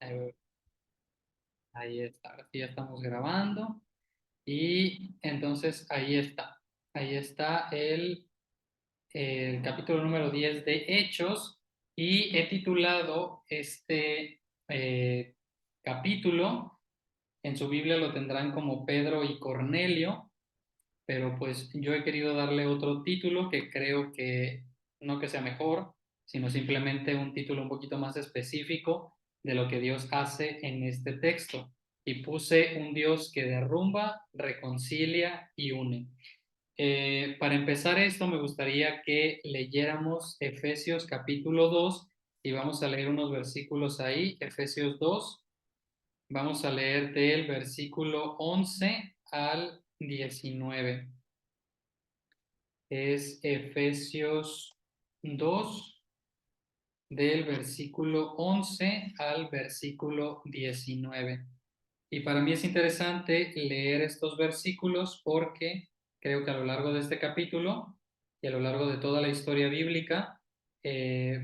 Ahí, ahí está, ahora sí ya estamos grabando. Y entonces ahí está. Ahí está el capítulo número 10 de Hechos. Y he titulado este capítulo, en su Biblia lo tendrán como Pedro y Cornelio, pero pues yo he querido darle otro título que creo que no que sea mejor, sino simplemente un título un poquito más específico de lo que Dios hace en este texto. Y puse un Dios que derrumba, reconcilia y une. Para empezar esto, me gustaría que leyéramos Efesios capítulo 2 y vamos a leer unos versículos ahí. Efesios 2, vamos a leer del versículo 11 al 19. Es Efesios 2 del versículo 11 al versículo 19. Y para mí es interesante leer estos versículos porque creo que a lo largo de este capítulo y a lo largo de toda la historia bíblica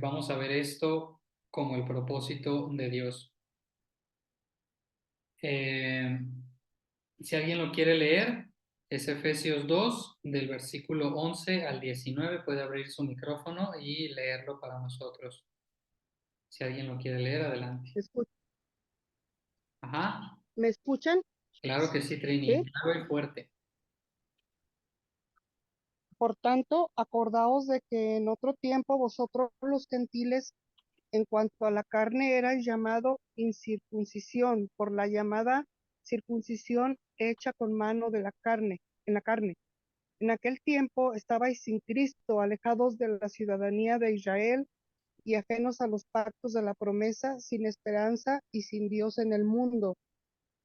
vamos a ver esto como el propósito de Dios. Si alguien lo quiere leer, es Efesios 2, del versículo 11 al 19. Puede abrir su micrófono y leerlo para nosotros. Si alguien lo quiere leer, adelante. Ajá, ¿Me escuchan? claro que sí, Trini, Sí. claro y fuerte. Por tanto, acordaos de que en otro tiempo vosotros los gentiles, en cuanto a la carne, erais llamado incircuncisión por la llamada circuncisión hecha con mano de la carne, en la carne. En aquel tiempo estabais sin Cristo, alejados de la ciudadanía de Israel y ajenos a los pactos de la promesa, sin esperanza y sin Dios en el mundo.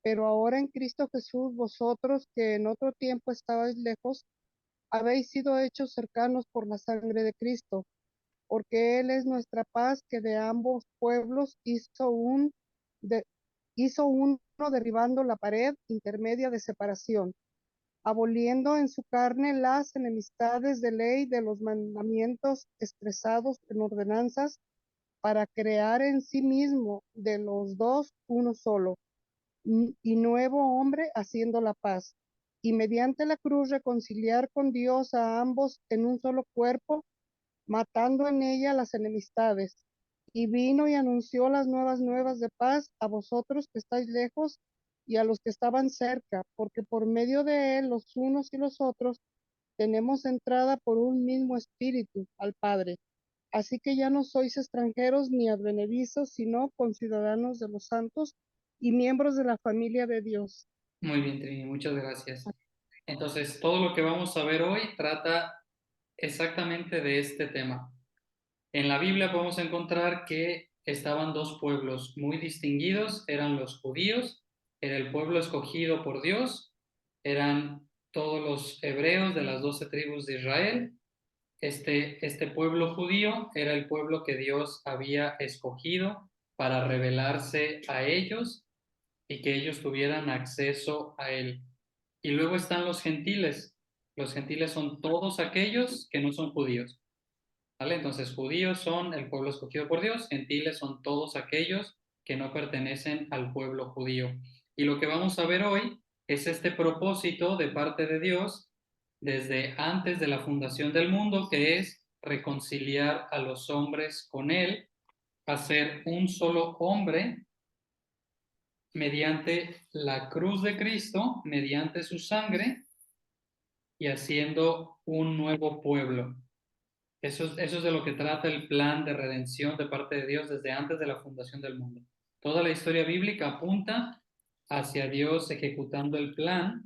Pero ahora en Cristo Jesús, vosotros que en otro tiempo estabais lejos, habéis sido hechos cercanos por la sangre de Cristo, porque Él es nuestra paz, que de ambos pueblos de, hizo uno, derribando la pared intermedia de separación, aboliendo en su carne las enemistades de ley de los mandamientos expresados en ordenanzas, para crear en sí mismo de los dos uno solo y nuevo hombre, haciendo la paz, y mediante la cruz reconciliar con Dios a ambos en un solo cuerpo, matando en ella las enemistades. Y vino y anunció las nuevas de paz a vosotros que estáis lejos y a los que estaban cerca, porque por medio de él los unos y los otros tenemos entrada por un mismo espíritu al Padre. Así que ya no sois extranjeros ni advenedizos, sino conciudadanos de los santos y miembros de la familia de Dios. Muy bien, Trini, muchas gracias. Entonces, todo lo que vamos a ver hoy trata exactamente de este tema. En la Biblia podemos encontrar que estaban dos pueblos muy distinguidos, eran los judíos, era el pueblo escogido por Dios, eran todos los hebreos de las 12 tribus de Israel. Este pueblo judío era el pueblo que Dios había escogido para revelarse a ellos y que ellos tuvieran acceso a él. Y luego están los gentiles. Los gentiles son todos aquellos que no son judíos. ¿Vale? Entonces, judíos son el pueblo escogido por Dios, gentiles son todos aquellos que no pertenecen al pueblo judío. Y lo que vamos a ver hoy es este propósito de parte de Dios desde antes de la fundación del mundo, que es reconciliar a los hombres con Él, hacer un solo hombre mediante la cruz de Cristo, mediante su sangre y haciendo un nuevo pueblo. Eso es de lo que trata el plan de redención de parte de Dios desde antes de la fundación del mundo. Toda la historia bíblica apunta hacia Dios ejecutando el plan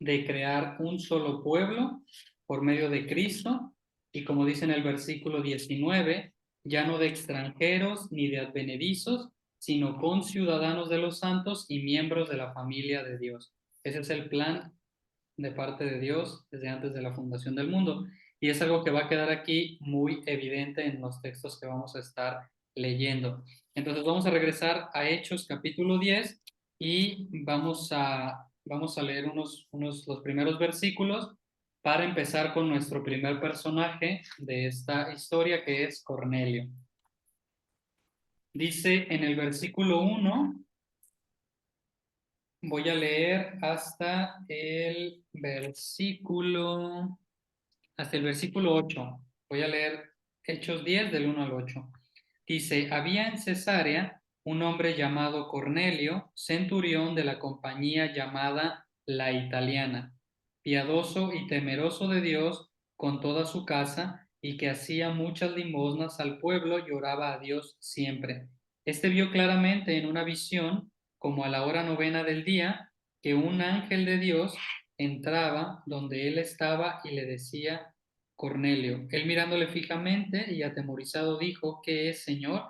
de crear un solo pueblo por medio de Cristo y como dice en el versículo 19, ya no de extranjeros ni de advenedizos, sino con ciudadanos de los santos y miembros de la familia de Dios. Ese es el plan de parte de Dios desde antes de la fundación del mundo. Y es algo que va a quedar aquí muy evidente en los textos que vamos a estar leyendo. Entonces vamos a regresar a Hechos capítulo 10 y vamos a leer los primeros versículos para empezar con nuestro primer personaje de esta historia, que es Cornelio. Dice en el versículo 1, voy a leer hasta el versículo 8. Voy a leer Hechos 10 del 1 al 8. Dice, había en Cesarea un hombre llamado Cornelio, centurión de la compañía llamada La Italiana, piadoso y temeroso de Dios con toda su casa, y que hacía muchas limosnas al pueblo y oraba a Dios siempre. Este vio claramente en una visión, como a la hora novena del día, que un ángel de Dios entraba donde él estaba y le decía, Cornelio. Él mirándole fijamente y atemorizado dijo, ¿qué es, Señor?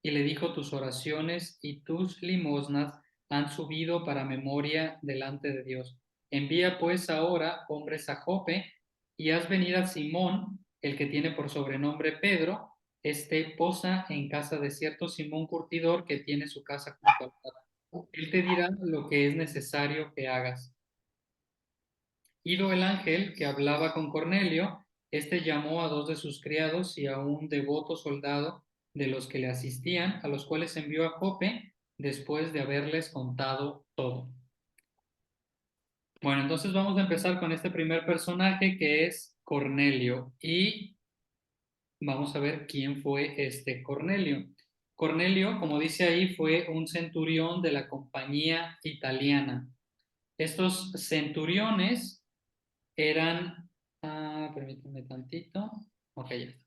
Y le dijo, tus oraciones y tus limosnas han subido para memoria delante de Dios. Envía pues ahora hombres a Jope y haz venir a Simón, el que tiene por sobrenombre Pedro. Este posa en casa de cierto Simón Curtidor que tiene su casa junto al mar. Él te dirá lo que es necesario que hagas. Ido el ángel que hablaba con Cornelio, este llamó a dos de sus criados y a un devoto soldado de los que le asistían, a los cuales envió a Jope después de haberles contado todo. Bueno, entonces vamos a empezar con este primer personaje que es Cornelio y vamos a ver quién fue este Cornelio. Cornelio, como dice ahí, fue un centurión de la compañía italiana. Estos centuriones eran, permítanme tantito, ok, ya está.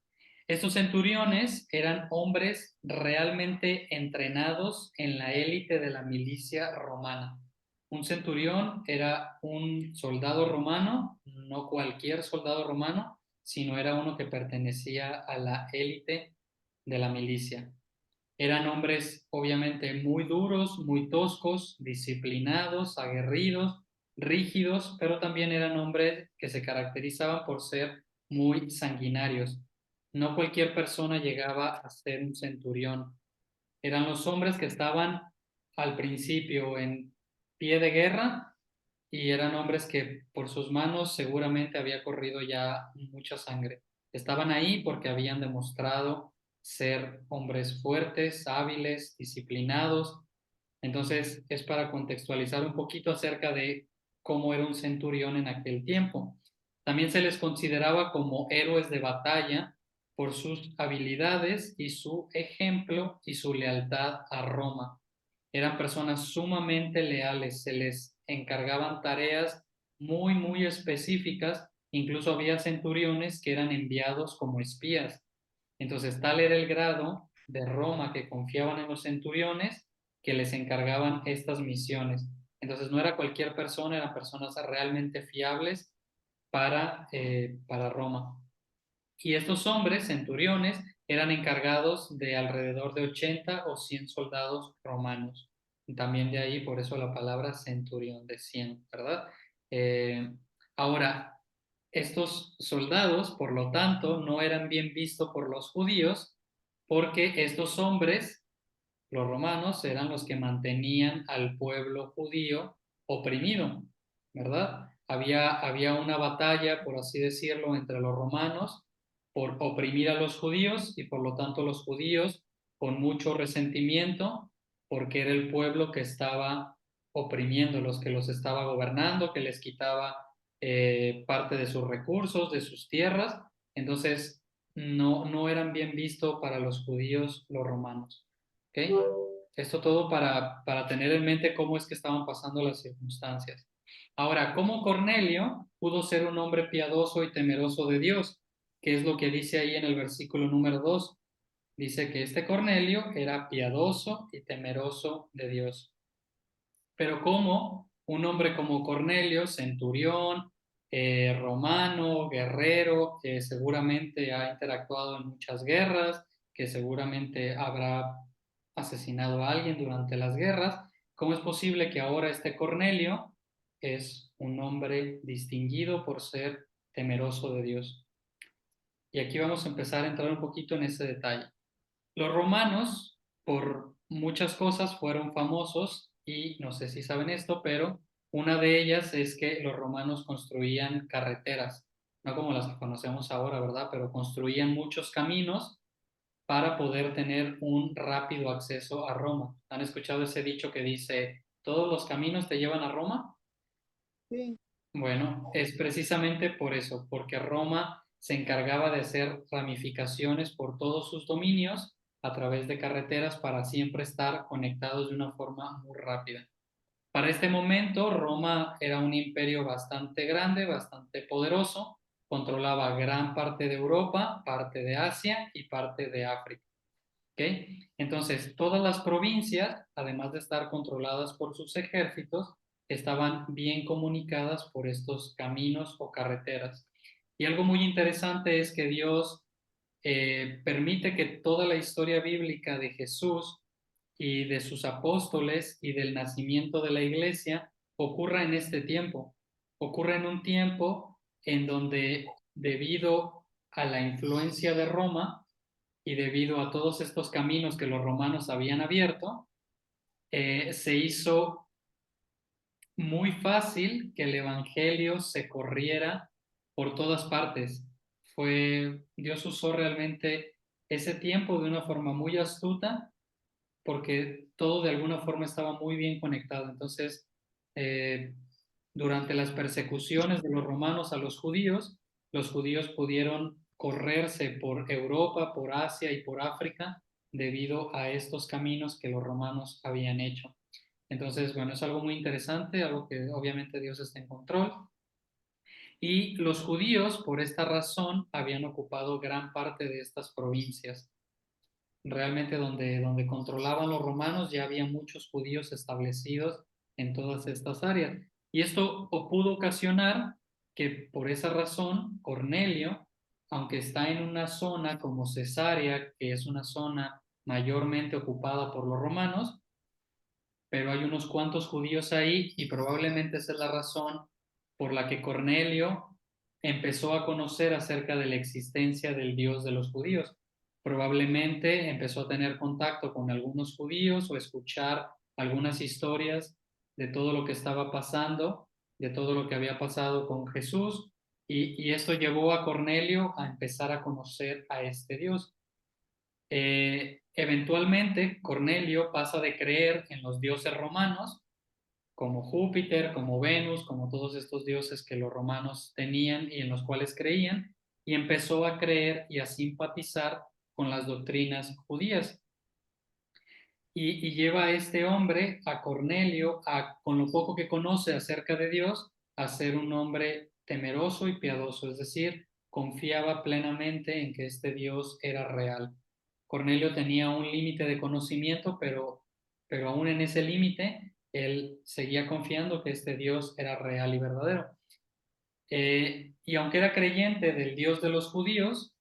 Estos centuriones eran hombres realmente entrenados en la élite de la milicia romana. Un centurión era un soldado romano, no cualquier soldado romano, sino era uno que pertenecía a la élite de la milicia. Eran hombres obviamente muy duros, muy toscos, disciplinados, aguerridos, rígidos, pero también eran hombres que se caracterizaban por ser muy sanguinarios. No cualquier persona llegaba a ser un centurión. Eran los hombres que estaban al principio en pie de guerra y eran hombres que por sus manos seguramente había corrido ya mucha sangre. Estaban ahí porque habían demostrado ser hombres fuertes, hábiles, disciplinados. Entonces es para contextualizar un poquito acerca de cómo era un centurión en aquel tiempo. También se les consideraba como héroes de batalla por sus habilidades y su ejemplo y su lealtad a Roma. Eran personas sumamente leales, se les encargaban tareas muy específicas, incluso había centuriones que eran enviados como espías. Entonces, tal era el grado de Roma que confiaban en los centuriones que les encargaban estas misiones. Entonces, no era cualquier persona, eran personas realmente fiables para Roma. Y estos hombres, centuriones, eran encargados de alrededor de 80 o 100 soldados romanos. También de ahí, por eso la palabra centurión de 100, ¿verdad? Eh, Ahora, estos soldados, por lo tanto, no eran bien vistos por los judíos porque estos hombres, los romanos, eran los que mantenían al pueblo judío oprimido, ¿verdad? Había una batalla, por así decirlo, entre los romanos por oprimir a los judíos y por lo tanto los judíos con mucho resentimiento porque era el pueblo que estaba oprimiendo, los que los estaba gobernando, que les quitaba parte de sus recursos, de sus tierras. Entonces, no eran bien vistos para los judíos los romanos. ¿Ok? Esto todo para tener en mente cómo es que estaban pasando las circunstancias. Ahora, ¿cómo Cornelio pudo ser un hombre piadoso y temeroso de Dios? ¿Qué es lo que dice ahí en el versículo número 2? Dice que este Cornelio era piadoso y temeroso de Dios. Pero ¿cómo un hombre como Cornelio, centurión, romano, guerrero, que seguramente ha interactuado en muchas guerras, que seguramente habrá asesinado a alguien durante las guerras, cómo es posible que ahora este Cornelio es un hombre distinguido por ser temeroso de Dios? Y aquí vamos a empezar a entrar un poquito en ese detalle. Los romanos, por muchas cosas, fueron famosos y no sé si saben esto, pero una de ellas es que los romanos construían carreteras, no como las que conocemos ahora, ¿verdad? Pero construían muchos caminos para poder tener un rápido acceso a Roma. ¿Han escuchado ese dicho que dice, todos los caminos te llevan a Roma? Sí. Bueno, es precisamente por eso, porque Roma se encargaba de hacer ramificaciones por todos sus dominios a través de carreteras para siempre estar conectados de una forma muy rápida. Para este momento, Roma era un imperio bastante grande, bastante poderoso, controlaba gran parte de Europa, parte de Asia y parte de África. ¿Ok? Entonces, todas las provincias, además de estar controladas por sus ejércitos, estaban bien comunicadas por estos caminos o carreteras. Y algo muy interesante es que Dios permite que toda la historia bíblica de Jesús y de sus apóstoles y del nacimiento de la iglesia ocurra en este tiempo. Ocurre en un tiempo en donde, debido a la influencia de Roma y debido a todos estos caminos que los romanos habían abierto, se hizo muy fácil que el evangelio se corriera por todas partes. Dios usó realmente ese tiempo de una forma muy astuta porque todo de alguna forma estaba muy bien conectado. Entonces, eh, durante las persecuciones de los romanos a los judíos pudieron correrse por Europa, por Asia y por África debido a estos caminos que los romanos habían hecho. Entonces, bueno, es algo muy interesante, algo que obviamente Dios está en control. Y los judíos, por esta razón, habían ocupado gran parte de estas provincias. Realmente donde controlaban los romanos ya había muchos judíos establecidos en todas estas áreas. Y esto pudo ocasionar que por esa razón Cornelio, aunque está en una zona como Cesarea, que es una zona mayormente ocupada por los romanos, pero hay unos cuantos judíos ahí y probablemente esa es la razón por la que Cornelio empezó a conocer acerca de la existencia del Dios de los judíos. Probablemente empezó a tener contacto con algunos judíos o escuchar algunas historias de todo lo que estaba pasando, de todo lo que había pasado con Jesús, y esto llevó a Cornelio a empezar a conocer a este Dios. Eventualmente, Cornelio pasa de creer en los dioses romanos, como Júpiter, como Venus, como todos estos dioses que los romanos tenían y en los cuales creían, y empezó a creer y a simpatizar con las doctrinas judías. Y lleva a este hombre, a Cornelio, con lo poco que conoce acerca de Dios, a ser un hombre temeroso y piadoso, es decir, confiaba plenamente en que este Dios era real. Cornelio tenía un límite de conocimiento, pero aún en ese límite, él seguía confiando que este Dios era real y verdadero. Y aunque era creyente del Dios de los judíos,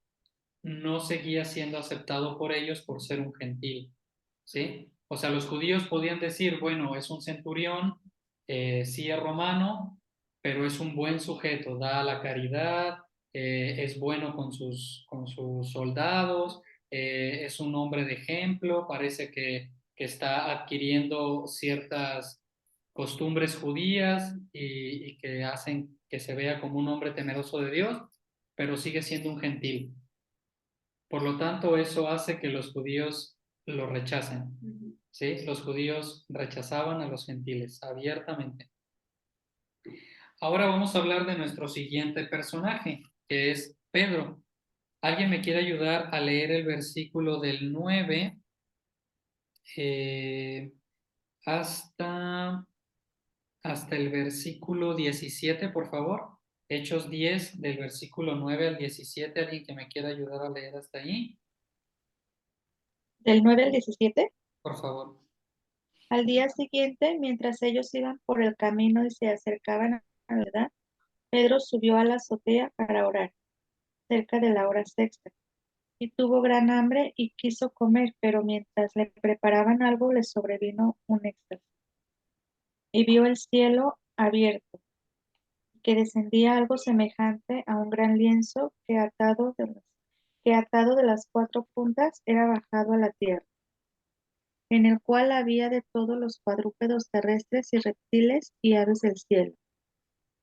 no seguía siendo aceptado por ellos por ser un gentil, ¿sí? O sea, los judíos podían decir, bueno, es un centurión, sí es romano, pero es un buen sujeto, da la caridad, es bueno con sus soldados, es un hombre de ejemplo, parece que está adquiriendo ciertas costumbres judías y que hacen que se vea como un hombre temeroso de Dios, pero sigue siendo un gentil. Por lo tanto, eso hace que los judíos lo rechacen. ¿Sí? Los judíos rechazaban a los gentiles abiertamente. Ahora vamos a hablar de nuestro siguiente personaje, que es Pedro. ¿Alguien me quiere ayudar a leer el versículo del 9 eh, hasta, hasta el versículo 17, por favor? Hechos 10, del versículo 9 al 17. ¿Alguien que me quiera ayudar a leer hasta ahí? Del 9 al 17. Por favor. Al día siguiente, mientras ellos iban por el camino y se acercaban a la ciudad, Pedro subió a la azotea para orar, cerca de la hora sexta, y tuvo gran hambre y quiso comer, pero mientras le preparaban algo le sobrevino un éxtasis, y vio el cielo abierto, y que descendía algo semejante a un gran lienzo que atado de las cuatro puntas era bajado a la tierra, en el cual había de todos los cuadrúpedos terrestres y reptiles y aves del cielo.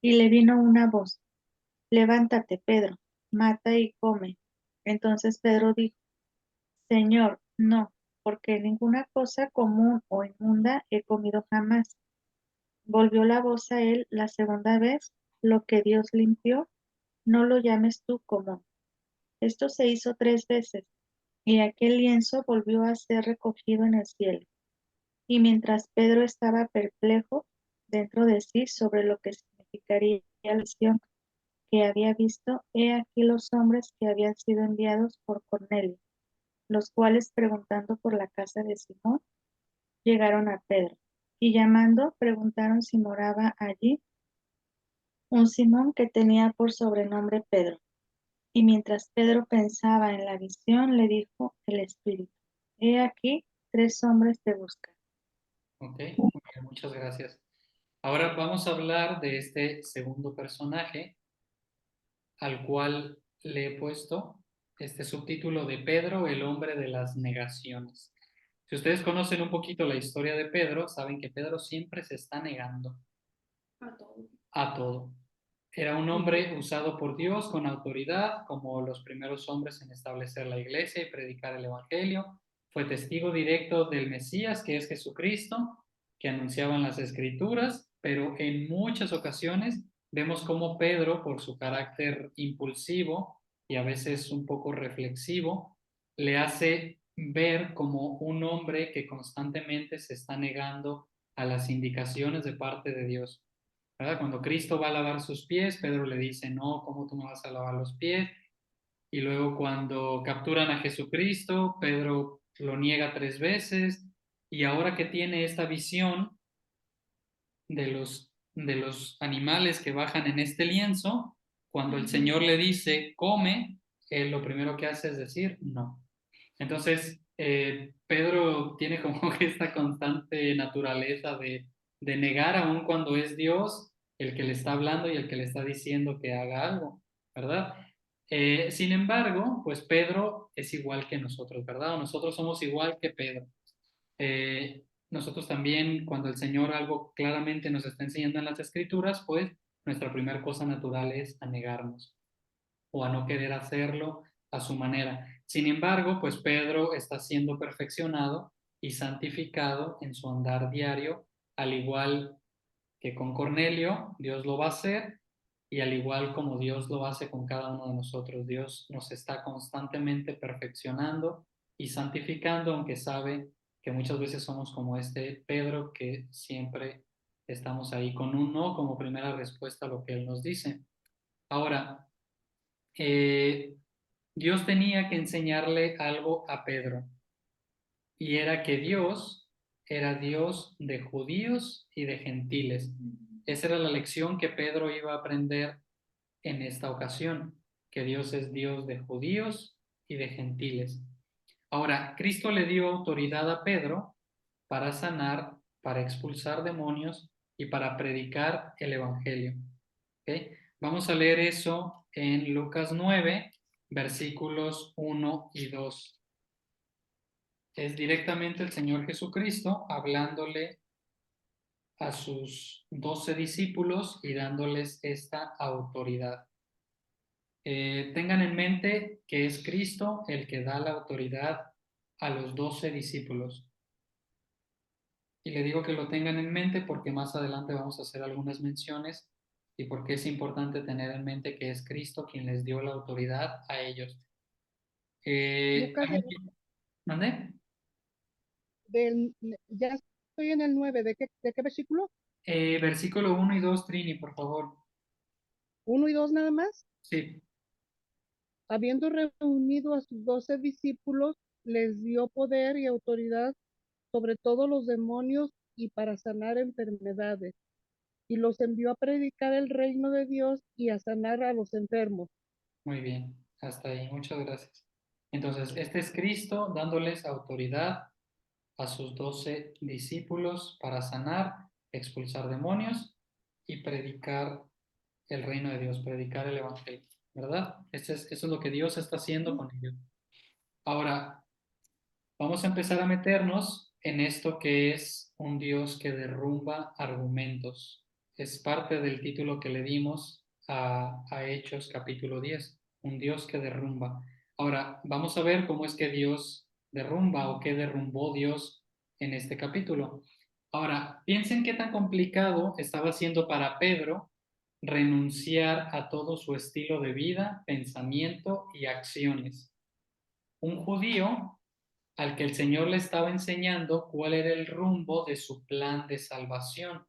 Y le vino una voz: levántate, Pedro, mata y come. Entonces Pedro dijo: Señor, no, porque ninguna cosa común o inmunda he comido jamás. Volvió la voz a él la segunda vez, lo que Dios limpió, no lo llames tú común. Esto se hizo 3 veces, y aquel lienzo volvió a ser recogido en el cielo. Y mientras Pedro estaba perplejo dentro de sí sobre lo que significaría la visión que había visto, he aquí los hombres que habían sido enviados por Cornelio, los cuales preguntando por la casa de Simón, llegaron a Pedro, y llamando, preguntaron si moraba allí un Simón que tenía por sobrenombre Pedro. Y mientras Pedro pensaba en la visión, le dijo el Espíritu, he aquí, 3 hombres te buscan. Ok, muy bien, muchas gracias. Ahora vamos a hablar de este segundo personaje al cual le he puesto este subtítulo de Pedro, el hombre de las negaciones. Si ustedes conocen un poquito la historia de Pedro, saben que Pedro siempre se está negando a todo. Era un hombre usado por Dios con autoridad, como los primeros hombres en establecer la iglesia y predicar el evangelio. Fue testigo directo del Mesías, que es Jesucristo, que anunciaban las escrituras, pero en muchas ocasiones vemos cómo Pedro, por su carácter impulsivo y a veces un poco reflexivo, le hace ver como un hombre que constantemente se está negando a las indicaciones de parte de Dios. ¿Verdad? Cuando Cristo va a lavar sus pies, Pedro le dice, no, ¿cómo tú me vas a lavar los pies? Y luego cuando capturan a Jesucristo, Pedro lo niega 3 veces. Y ahora que tiene esta visión de los animales que bajan en este lienzo, cuando el Señor le dice, come, él lo primero que hace es decir, no. Entonces, Pedro tiene como esta constante naturaleza de negar aun cuando es Dios el que le está hablando y el que le está diciendo que haga algo, ¿verdad? Sin embargo, pues Pedro es igual que nosotros, ¿verdad? Nosotros somos igual que Pedro. Nosotros también, cuando el Señor algo claramente nos está enseñando en las Escrituras, pues nuestra primera cosa natural es a negarnos o a no querer hacerlo a su manera. Sin embargo, pues Pedro está siendo perfeccionado y santificado en su andar diario, al igual que con Cornelio, Dios lo va a hacer, y al igual como Dios lo hace con cada uno de nosotros. Dios nos está constantemente perfeccionando y santificando, aunque sabe que muchas veces somos como este Pedro, que siempre estamos ahí con un no como primera respuesta a lo que Él nos dice. Ahora, eh, Dios tenía que enseñarle algo a Pedro, y era que Dios era Dios de judíos y de gentiles. Esa era la lección que Pedro iba a aprender en esta ocasión, que Dios es Dios de judíos y de gentiles. Ahora, Cristo le dio autoridad a Pedro para sanar, para expulsar demonios y para predicar el Evangelio. ¿Okay? Vamos a leer eso en Lucas 9, versículos 1 y 2. Es directamente el Señor Jesucristo hablándole a sus 12 discípulos y dándoles esta autoridad. Tengan en mente que es Cristo el que da la autoridad a los 12 discípulos. Y le digo que lo tengan en mente porque más adelante vamos a hacer algunas menciones y porque es importante tener en mente que es Cristo quien les dio la autoridad a ellos. Lucas, ¿Mande? ya estoy en el 9. ¿De qué versículo? Versículo 1 y 2, Trini, por favor. 1 y 2 nada más. Sí, Habiendo reunido a sus 12 discípulos, les dio poder y autoridad sobre todos los demonios y para sanar enfermedades, y los envió a predicar el reino de Dios y a sanar a los enfermos. muy bien. Hasta ahí, muchas gracias. Entonces, este es Cristo dándoles autoridad a sus 12 discípulos para sanar, expulsar demonios y predicar el reino de Dios, predicar el evangelio, ¿verdad? Eso es lo que Dios está haciendo con ellos. Ahora, vamos a empezar a meternos en esto que es un Dios que derrumba argumentos. Es parte del título que le dimos a Hechos capítulo 10, un Dios que derrumba. Ahora, vamos a ver cómo es que Dios derrumba o qué derrumbó Dios en este capítulo. Ahora, piensen qué tan complicado estaba siendo para Pedro renunciar a todo su estilo de vida, pensamiento y acciones. Un judío al que el Señor le estaba enseñando cuál era el rumbo de su plan de salvación.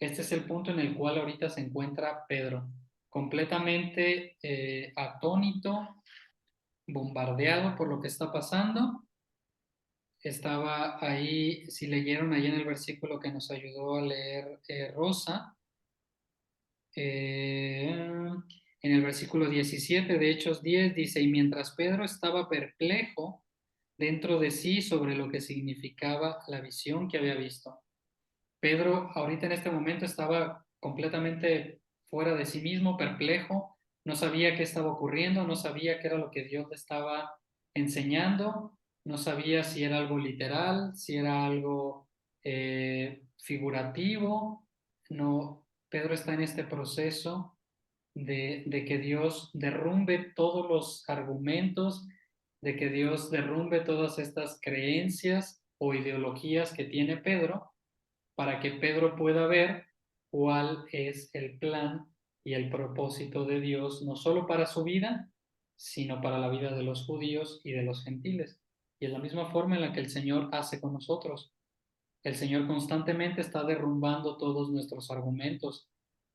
Este es el punto en el cual ahorita se encuentra Pedro, completamente atónito, bombardeado por lo que está pasando. Estaba ahí, si leyeron ahí en el versículo que nos ayudó a leer Rosa, en el versículo 17 de Hechos 10 dice, y mientras Pedro estaba perplejo dentro de sí sobre lo que significaba la visión que había visto. Pedro ahorita en este momento estaba completamente fuera de sí mismo, perplejo, no sabía qué estaba ocurriendo, no sabía qué era lo que Dios le estaba enseñando, no sabía si era algo literal, si era algo figurativo. No, Pedro está en este proceso de que Dios derrumbe todos los argumentos, de que Dios derrumbe todas estas creencias o ideologías que tiene Pedro, para que Pedro pueda ver cuál es el plan y el propósito de Dios, no solo para su vida, sino para la vida de los judíos y de los gentiles. Y es la misma forma en la que el Señor hace con nosotros. El Señor constantemente está derrumbando todos nuestros argumentos,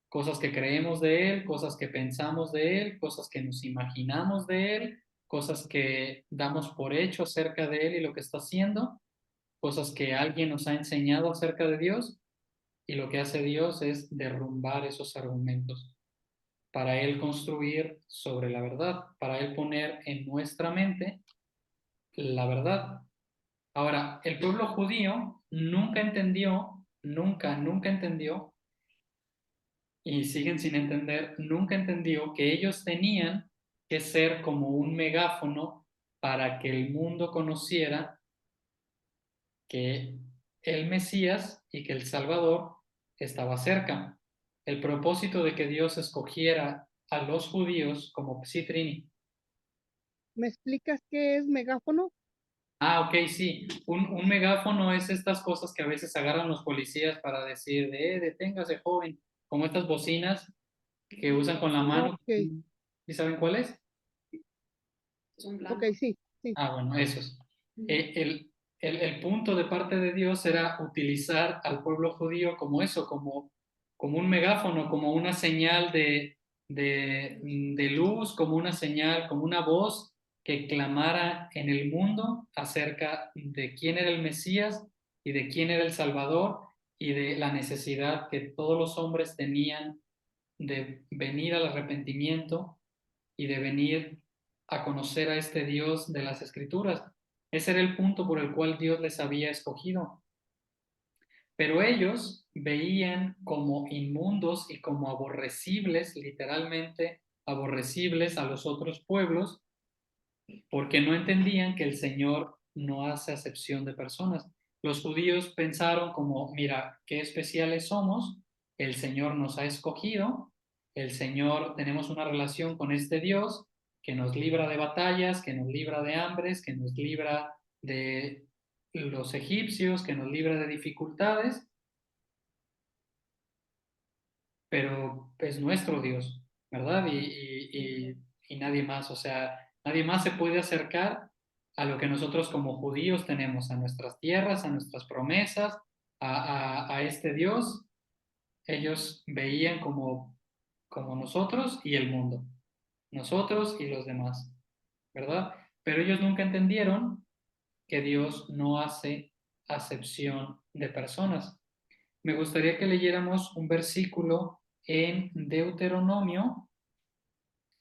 cosas que creemos de Él, cosas que pensamos de Él, cosas que nos imaginamos de Él, cosas que damos por hecho acerca de Él y lo que está haciendo, cosas que alguien nos ha enseñado acerca de Dios, y lo que hace Dios es derrumbar esos argumentos para Él construir sobre la verdad, para Él poner en nuestra mente la verdad. Ahora, el pueblo judío nunca entendió, nunca entendió, y siguen sin entender, nunca entendió que ellos tenían que ser como un megáfono para que el mundo conociera que el Mesías y que el Salvador estaba cerca. El propósito de que Dios escogiera a los judíos como Psitrini. ¿Me explicas qué es megáfono? Ah, ok, sí. Un megáfono es estas cosas que a veces agarran los policías para decir, deténgase, joven, como estas bocinas que usan con la mano. Ok, ¿Y saben cuál es? ok, sí, sí. Ah, bueno, esos. El punto de parte de Dios era utilizar al pueblo judío como eso, como un megáfono, como una señal de luz, como una señal, como una voz que clamara en el mundo acerca de quién era el Mesías y de quién era el Salvador y de la necesidad que todos los hombres tenían de venir al arrepentimiento y de venir a conocer a este Dios de las Escrituras. Ese era el punto por el cual Dios les había escogido. Pero ellos veían como inmundos y como aborrecibles, literalmente aborrecibles a los otros pueblos, porque no entendían que el Señor no hace acepción de personas. Los judíos pensaron como, mira, qué especiales somos, el Señor nos ha escogido, el Señor, tenemos una relación con este Dios que nos libra de batallas, que nos libra de hambres, que nos libra de los egipcios, que nos libra de dificultades, pero es nuestro Dios, ¿verdad? Y nadie más, o sea, nadie más se puede acercar a lo que nosotros como judíos tenemos, a nuestras tierras, a nuestras promesas, a este Dios. Ellos veían como nosotros y el mundo, nosotros y los demás, ¿verdad? Pero ellos nunca entendieron que Dios no hace acepción de personas. Me gustaría que leyéramos un versículo en Deuteronomio.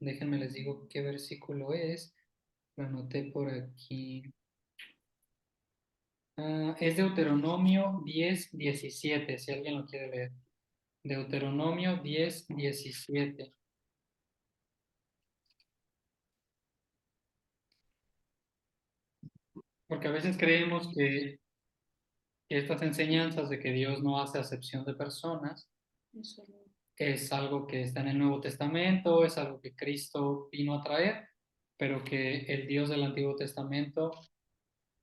Déjenme les digo qué versículo es. Lo anoté por aquí. Es Deuteronomio 10:17, si alguien lo quiere leer. Deuteronomio 10:17. Porque a veces creemos que estas enseñanzas de que Dios no hace acepción de personas es algo que está en el Nuevo Testamento, es algo que Cristo vino a traer, pero que el Dios del Antiguo Testamento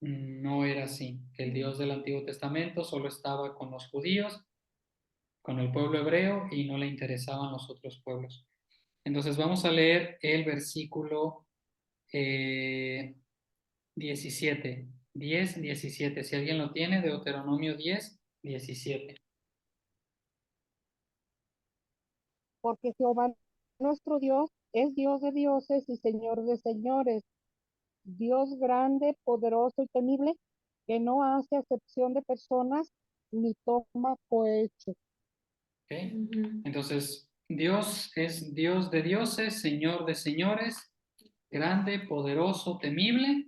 no era así, que el Dios del Antiguo Testamento solo estaba con los judíos, con el pueblo hebreo y no le interesaban los otros pueblos. Entonces vamos a leer el versículo 17, 10, 17. Si alguien lo tiene, Deuteronomio 10, 17. Porque Jehová nuestro Dios es Dios de dioses y Señor de señores, Dios grande, poderoso y temible, que no hace acepción de personas ni toma cohecho. ¿Okay? Entonces, Dios es Dios de dioses, Señor de señores, grande, poderoso, temible,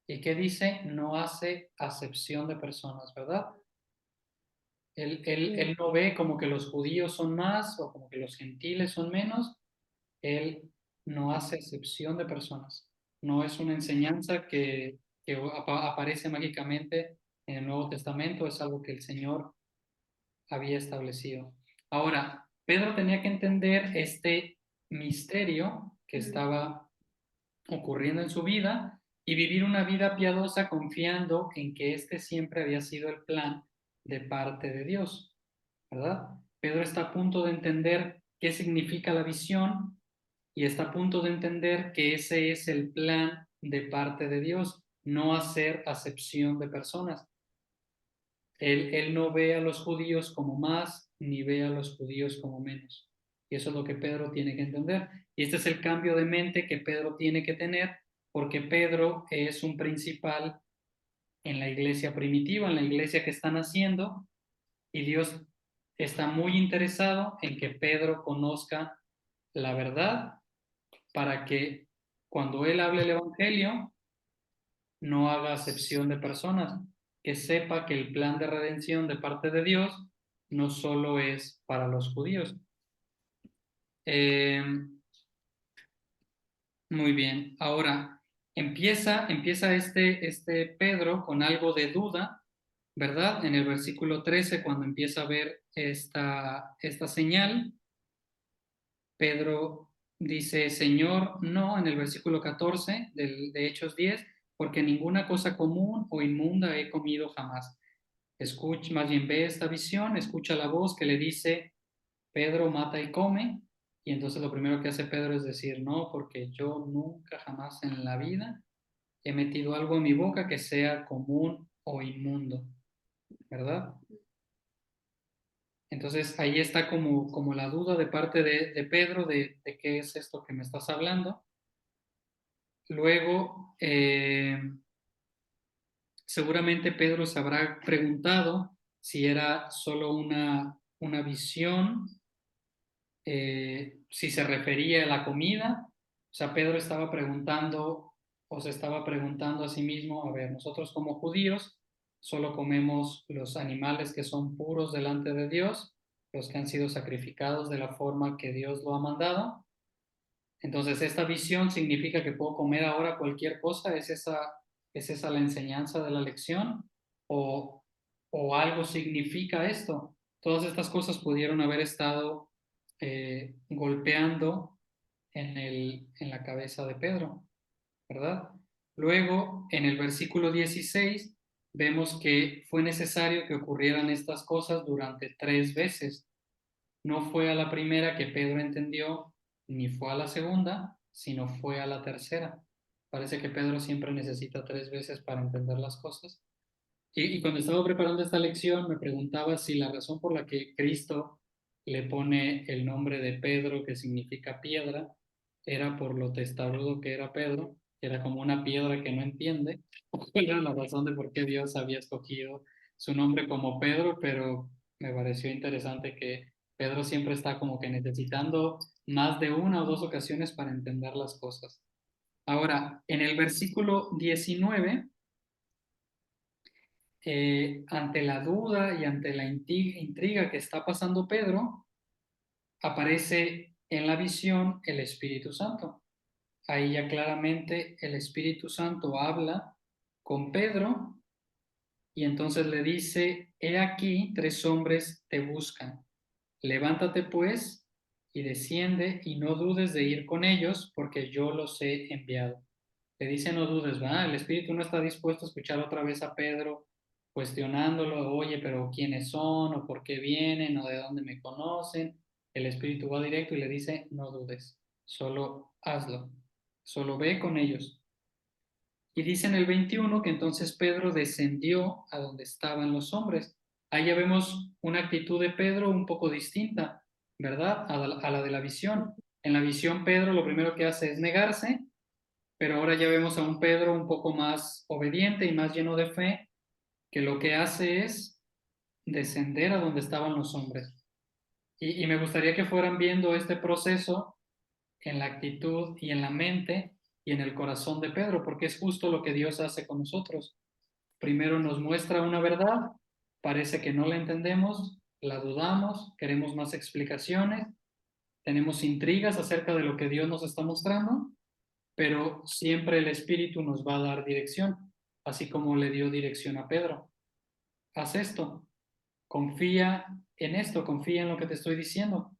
y que dice, no hace acepción de personas, ¿verdad? Él no ve como que los judíos son más o como que los gentiles son menos. Él no hace excepción de personas. No es una enseñanza que aparece mágicamente en el Nuevo Testamento, es algo que el Señor había establecido. Ahora, Pedro tenía que entender este misterio que estaba ocurriendo en su vida y vivir una vida piadosa confiando en que este siempre había sido el plan de parte de Dios, ¿verdad? Pedro está a punto de entender qué significa la visión y está a punto de entender que ese es el plan de parte de Dios, no hacer acepción de personas. Él no ve a los judíos como más, ni ve a los judíos como menos. Y eso es lo que Pedro tiene que entender. Y este es el cambio de mente que Pedro tiene que tener, porque Pedro es un principal en la iglesia primitiva, en la iglesia que están haciendo, y Dios está muy interesado en que Pedro conozca la verdad para que cuando él hable el Evangelio no haga acepción de personas, que sepa que el plan de redención de parte de Dios no solo es para los judíos. Muy bien, ahora empieza este Pedro con algo de duda, ¿verdad? En el versículo 13, cuando empieza a ver esta señal, Pedro dice, Señor, no, en el versículo 14 de Hechos 10, porque ninguna cosa común o inmunda he comido jamás. Escucha, más bien ve esta visión, escucha la voz que le dice, Pedro, mata y come. Y entonces lo primero que hace Pedro es decir, no, porque yo nunca jamás en la vida he metido algo en mi boca que sea común o inmundo, ¿verdad? Entonces ahí está como la duda de parte de Pedro de qué es esto que me estás hablando. Luego, seguramente Pedro se habrá preguntado si era solo una visión, si se refería a la comida. O sea, Pedro estaba preguntando o se estaba preguntando a sí mismo, a ver, nosotros como judíos solo comemos los animales que son puros delante de Dios, los que han sido sacrificados de la forma que Dios lo ha mandado. Entonces, esta visión significa que puedo comer ahora cualquier cosa. ¿Es esa la enseñanza de la lección? ¿O algo significa esto? Todas estas cosas pudieron haber estado golpeando en la cabeza de Pedro, ¿verdad? Luego, en el versículo 16, vemos que fue necesario que ocurrieran estas cosas durante 3 veces. No fue a la primera que Pedro entendió, ni fue a la segunda, sino fue a la tercera. Parece que Pedro siempre necesita 3 veces para entender las cosas. Y cuando estaba preparando esta lección, me preguntaba si la razón por la que Cristo le pone el nombre de Pedro, que significa piedra, era por lo testarudo que era Pedro, que era como una piedra que no entiende. ¿Cuál era la razón de por qué Dios había escogido su nombre como Pedro? Pero me pareció interesante que Pedro siempre está como que necesitando más de una o dos ocasiones para entender las cosas. Ahora, en el versículo 19 ante la duda y ante la intriga que está pasando Pedro, aparece en la visión el Espíritu Santo. Ahí ya claramente el Espíritu Santo habla con Pedro y entonces le dice, he aquí 3 hombres te buscan. Levántate pues y desciende y no dudes de ir con ellos porque yo los he enviado. Le dice no dudes, ¿verdad? El Espíritu no está dispuesto a escuchar otra vez a Pedro cuestionándolo, oye, pero ¿quiénes son? ¿O por qué vienen? ¿O de dónde me conocen? El Espíritu va directo y le dice, no dudes, solo hazlo, solo ve con ellos. Y dice en el 21 que entonces Pedro descendió a donde estaban los hombres. Ahí ya vemos una actitud de Pedro un poco distinta, ¿verdad? A la de la visión. En la visión Pedro lo primero que hace es negarse, pero ahora ya vemos a un Pedro un poco más obediente y más lleno de fe, que lo que hace es descender a donde estaban los hombres. Y me gustaría que fueran viendo este proceso en la actitud y en la mente y en el corazón de Pedro, porque es justo lo que Dios hace con nosotros. Primero nos muestra una verdad, parece que no la entendemos, la dudamos, queremos más explicaciones, tenemos intrigas acerca de lo que Dios nos está mostrando, pero siempre el Espíritu nos va a dar dirección, así como le dio dirección a Pedro. Haz esto, confía en esto, confía en lo que te estoy diciendo.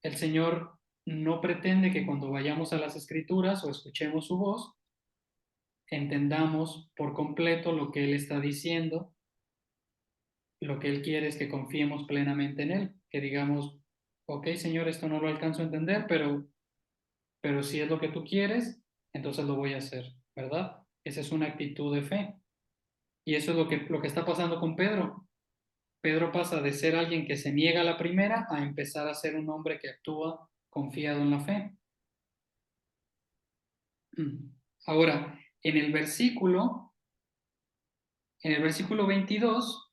El Señor no pretende que cuando vayamos a las Escrituras o escuchemos su voz, entendamos por completo lo que Él está diciendo. Lo que Él quiere es que confiemos plenamente en Él, que digamos, ok, Señor, esto no lo alcanzo a entender, pero si es lo que tú quieres, entonces lo voy a hacer, ¿verdad? Esa es una actitud de fe. Y eso es lo que está pasando con Pedro. Pedro pasa de ser alguien que se niega a la primera a empezar a ser un hombre que actúa confiado en la fe. Ahora, en el versículo 22,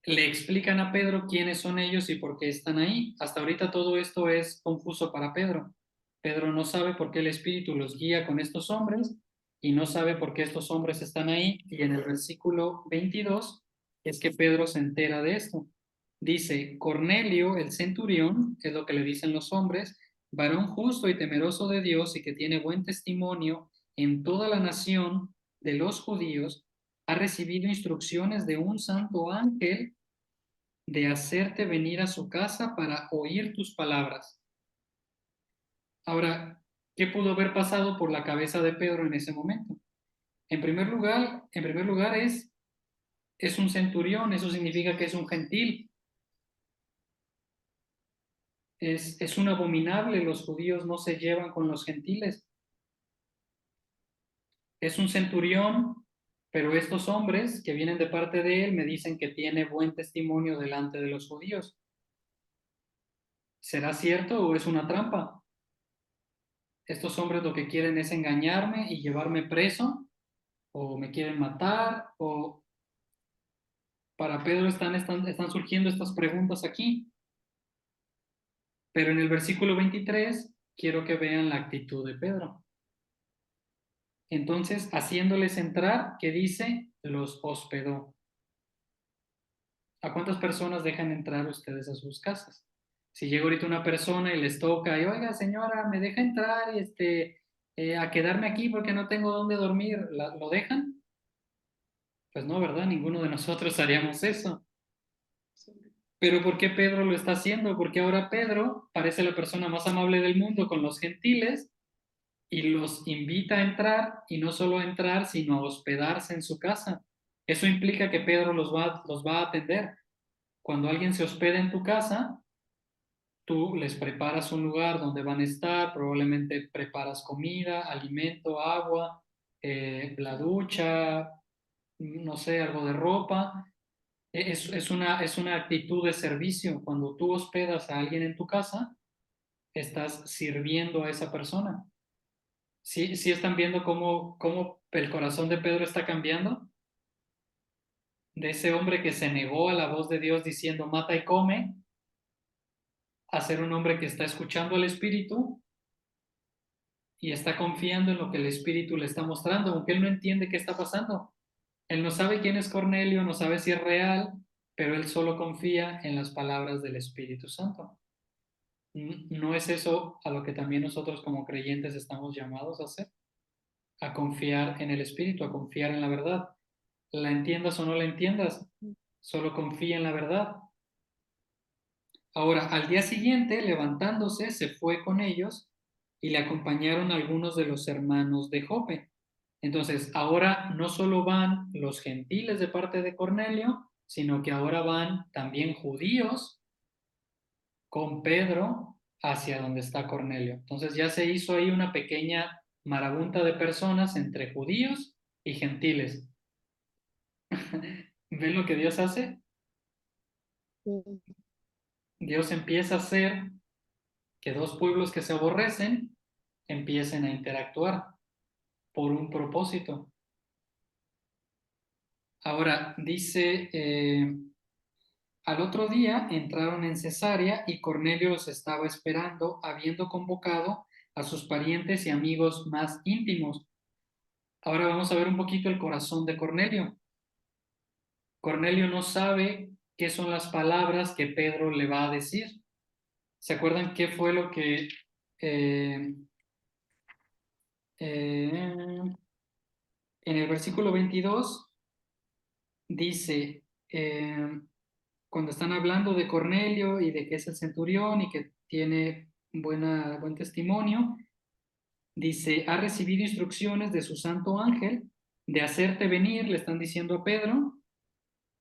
le explican a Pedro quiénes son ellos y por qué están ahí. Hasta ahorita todo esto es confuso para Pedro. Pedro no sabe por qué el Espíritu los guía con estos hombres y no sabe por qué estos hombres están ahí. Y en el versículo 22 es que Pedro se entera de esto. Dice, Cornelio, el centurión, es lo que le dicen los hombres, varón justo y temeroso de Dios y que tiene buen testimonio en toda la nación de los judíos, ha recibido instrucciones de un santo ángel de hacerte venir a su casa para oír tus palabras. Ahora, ¿qué pudo haber pasado por la cabeza de Pedro en ese momento? En primer lugar es un centurión, eso significa que es un gentil, es un abominable, los judíos no se llevan con los gentiles. Es un centurión, pero estos hombres que vienen de parte de él me dicen que tiene buen testimonio delante de los judíos. ¿Será cierto o es una trampa? Estos hombres lo que quieren es engañarme y llevarme preso, o me quieren matar, o para Pedro están surgiendo estas preguntas aquí. Pero en el versículo 23 quiero que vean la actitud de Pedro. Entonces, haciéndoles entrar, ¿qué dice? Los hospedó. ¿A cuántas personas dejan entrar ustedes a sus casas? Si llega ahorita una persona y les toca, y oiga, señora, ¿me deja entrar a quedarme aquí porque no tengo dónde dormir? ¿Lo dejan? Pues no, ¿verdad? Ninguno de nosotros haríamos eso. Pero ¿por qué Pedro lo está haciendo? Porque ahora Pedro parece la persona más amable del mundo con los gentiles y los invita a entrar, y no solo a entrar, sino a hospedarse en su casa. Eso implica que Pedro los va a atender. Cuando alguien se hospeda en tu casa, tú les preparas un lugar donde van a estar, probablemente preparas comida, alimento, agua, la ducha, no sé, algo de ropa. Es una actitud de servicio. Cuando tú hospedas a alguien en tu casa, estás sirviendo a esa persona. ¿Sí, sí están viendo cómo el corazón de Pedro está cambiando? De ese hombre que se negó a la voz de Dios diciendo mata y come, a ser un hombre que está escuchando al Espíritu y está confiando en lo que el Espíritu le está mostrando, aunque él no entiende qué está pasando. Él no sabe quién es Cornelio, no sabe si es real, pero él solo confía en las palabras del Espíritu Santo. ¿No es eso a lo que también nosotros como creyentes estamos llamados a hacer? A confiar en el Espíritu, a confiar en la verdad. La entiendas o no la entiendas, solo confía en la verdad. Ahora, al día siguiente, levantándose, se fue con ellos y le acompañaron algunos de los hermanos de Jope. Entonces, ahora no solo van los gentiles de parte de Cornelio, sino que ahora van también judíos con Pedro hacia donde está Cornelio. Entonces ya se hizo ahí una pequeña marabunta de personas entre judíos y gentiles. ¿Ven lo que Dios hace? Sí. Dios empieza a hacer que dos pueblos que se aborrecen empiecen a interactuar por un propósito. Ahora, dice, al otro día entraron en Cesarea y Cornelio los estaba esperando, habiendo convocado a sus parientes y amigos más íntimos. Ahora vamos a ver un poquito el corazón de Cornelio. Cornelio no sabe qué son las palabras que Pedro le va a decir. ¿Se acuerdan qué fue lo que en el versículo 22 dice, cuando están hablando de Cornelio y de que es el centurión y que tiene buen testimonio, dice, ha recibido instrucciones de su santo ángel de hacerte venir, le están diciendo a Pedro,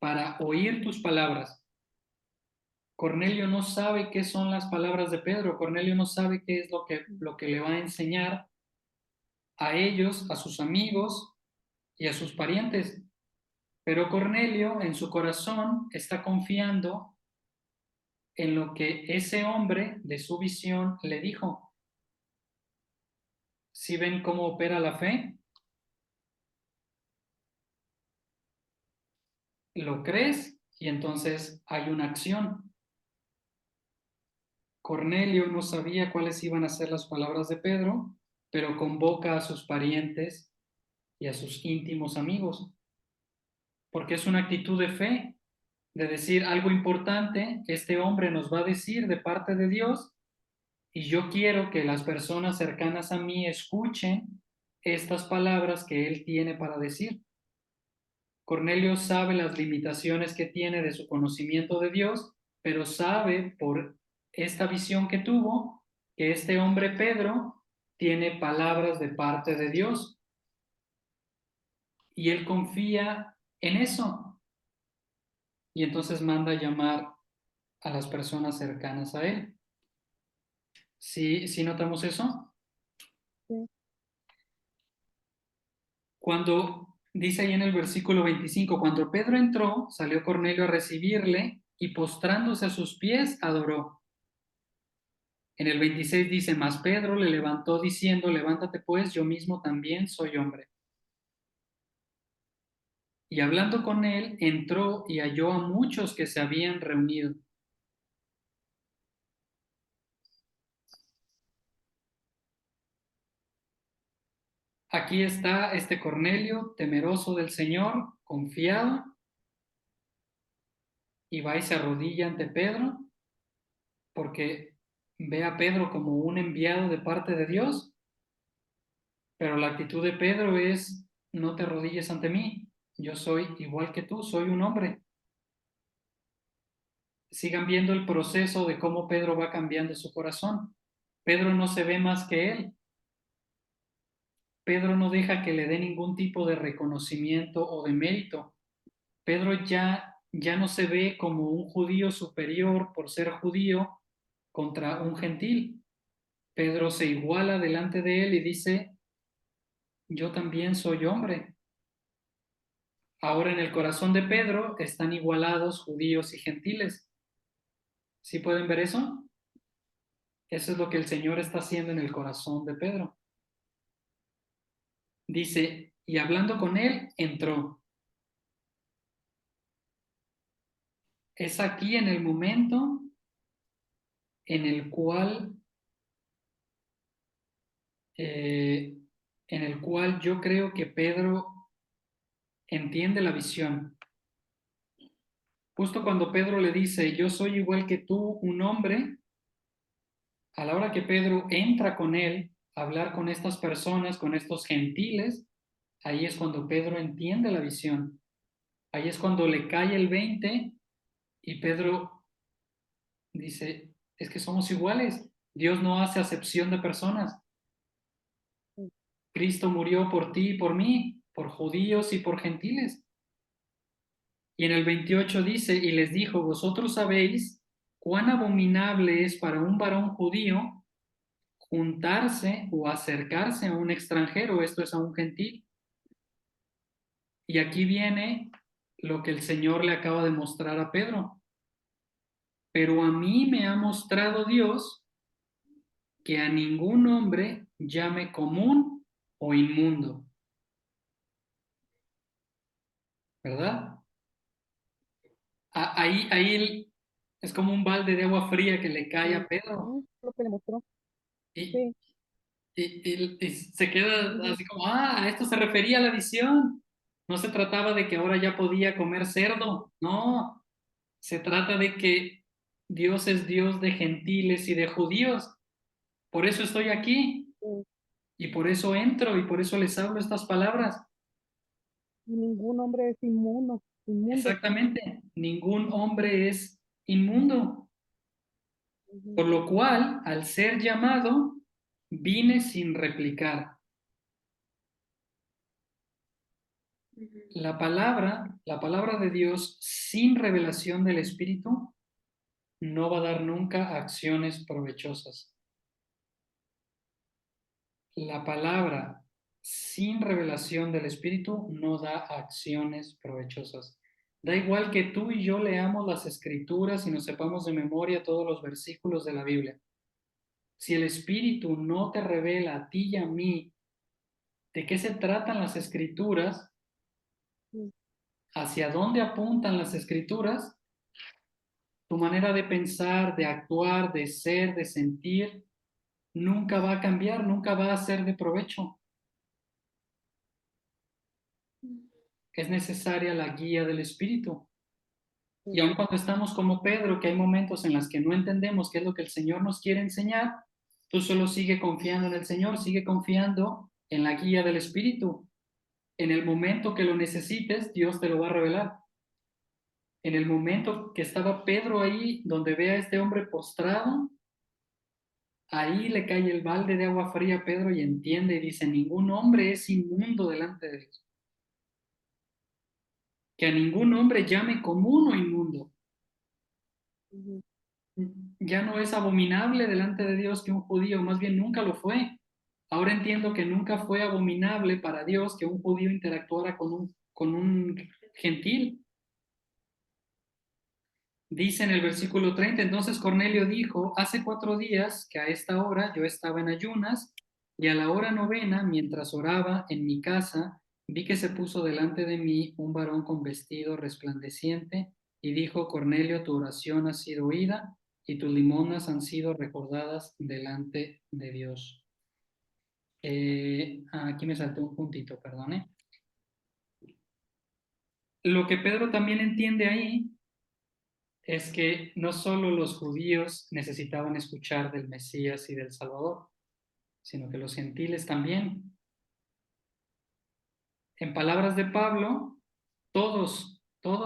para oír tus palabras. Cornelio no sabe qué son las palabras de Pedro, Cornelio no sabe qué es lo que le va a enseñar a ellos, a sus amigos y a sus parientes. Pero Cornelio en su corazón está confiando en lo que ese hombre de su visión le dijo. ¿Sí ven cómo opera la fe? Lo crees y entonces hay una acción. Cornelio no sabía cuáles iban a ser las palabras de Pedro, pero convoca a sus parientes y a sus íntimos amigos, porque es una actitud de fe, de decir algo importante, este hombre nos va a decir de parte de Dios y yo quiero que las personas cercanas a mí escuchen estas palabras que él tiene para decir. Cornelio sabe las limitaciones que tiene de su conocimiento de Dios, pero sabe por esta visión que tuvo que este hombre Pedro tiene palabras de parte de Dios y él confía en eso y entonces manda llamar a las personas cercanas a él. ¿Sí notamos eso? Sí. Cuando dice ahí en el versículo 25, cuando Pedro entró, salió Cornelio a recibirle y postrándose a sus pies adoró. En el 26 dice, mas Pedro le levantó diciendo, levántate pues, yo mismo también soy hombre. Y hablando con él, entró y halló a muchos que se habían reunido. Aquí está este Cornelio, temeroso del Señor, confiado, y va y se arrodilla ante Pedro, porque ve a Pedro como un enviado de parte de Dios, pero la actitud de Pedro es, no te arrodilles ante mí, yo soy igual que tú, soy un hombre. Sigan viendo el proceso de cómo Pedro va cambiando su corazón. Pedro no se ve más que él. Pedro no deja que le dé ningún tipo de reconocimiento o de mérito. Pedro ya no se ve como un judío superior por ser judío contra un gentil. Pedro se iguala delante de él y dice, yo también soy hombre. Ahora en el corazón de Pedro están igualados judíos y gentiles. ¿Sí pueden ver eso? Eso es lo que el Señor está haciendo en el corazón de Pedro. Dice, y hablando con él, entró. Es aquí en el momento en el cual, yo creo que Pedro entiende la visión. Justo cuando Pedro le dice, yo soy igual que tú, un hombre, a la hora que Pedro entra con él a hablar con estas personas, con estos gentiles, ahí es cuando Pedro entiende la visión. Ahí es cuando le cae el 20 y Pedro dice, es que somos iguales. Dios no hace acepción de personas. Cristo murió por ti y por mí, por judíos y por gentiles. Y en el 28 dice, y les dijo, vosotros sabéis cuán abominable es para un varón judío juntarse o acercarse a un extranjero, esto es a un gentil. Y aquí viene lo que el Señor le acaba de mostrar a Pedro. Pero a mí me ha mostrado Dios que a ningún hombre llame común o inmundo, ¿verdad? Ahí es como un balde de agua fría que le cae a Pedro Lo que le mostró. y, Sí. y se queda así como, a esto se refería a la visión. No se trataba de que ahora ya podía comer cerdo, no, se trata de que Dios es Dios de gentiles y de judíos. Por eso estoy aquí Sí. y por eso entro y por eso les hablo estas palabras. Y ningún hombre es inmundo. Exactamente, ningún hombre es inmundo. Por lo cual, al ser llamado, vine sin replicar. La palabra de Dios sin revelación del Espíritu no va a dar nunca acciones provechosas. La palabra sin revelación del Espíritu no da acciones provechosas. Da igual que tú y yo leamos las Escrituras y nos sepamos de memoria todos los versículos de la Biblia. Si el Espíritu no te revela a ti y a mí de qué se tratan las Escrituras, hacia dónde apuntan las Escrituras, tu manera de pensar, de actuar, de ser, de sentir, nunca va a cambiar, nunca va a ser de provecho. Es necesaria la guía del Espíritu. Y aun cuando estamos como Pedro, que hay momentos en los que no entendemos qué es lo que el Señor nos quiere enseñar, tú solo sigue confiando en el Señor, sigue confiando en la guía del Espíritu. En el momento que lo necesites, Dios te lo va a revelar. En el momento que estaba Pedro ahí, donde ve a este hombre postrado, ahí le cae el balde de agua fría a Pedro y entiende y dice, ningún hombre es inmundo delante de Dios. Que a ningún hombre llame común o inmundo. Ya no es abominable delante de Dios que un judío, más bien nunca lo fue. Ahora entiendo que nunca fue abominable para Dios que un judío interactuara con un gentil. Dice en el versículo 30, entonces Cornelio dijo, hace 4 días que a esta hora yo estaba en ayunas y a la hora novena, mientras oraba en mi casa, vi que se puso delante de mí un varón con vestido resplandeciente y dijo, Cornelio, tu oración ha sido oída y tus limonas han sido recordadas delante de Dios. Aquí me salté un puntito, perdone. Lo que Pedro también entiende ahí es que no solo los judíos necesitaban escuchar del Mesías y del Salvador, sino que los gentiles también. En palabras de Pablo, todos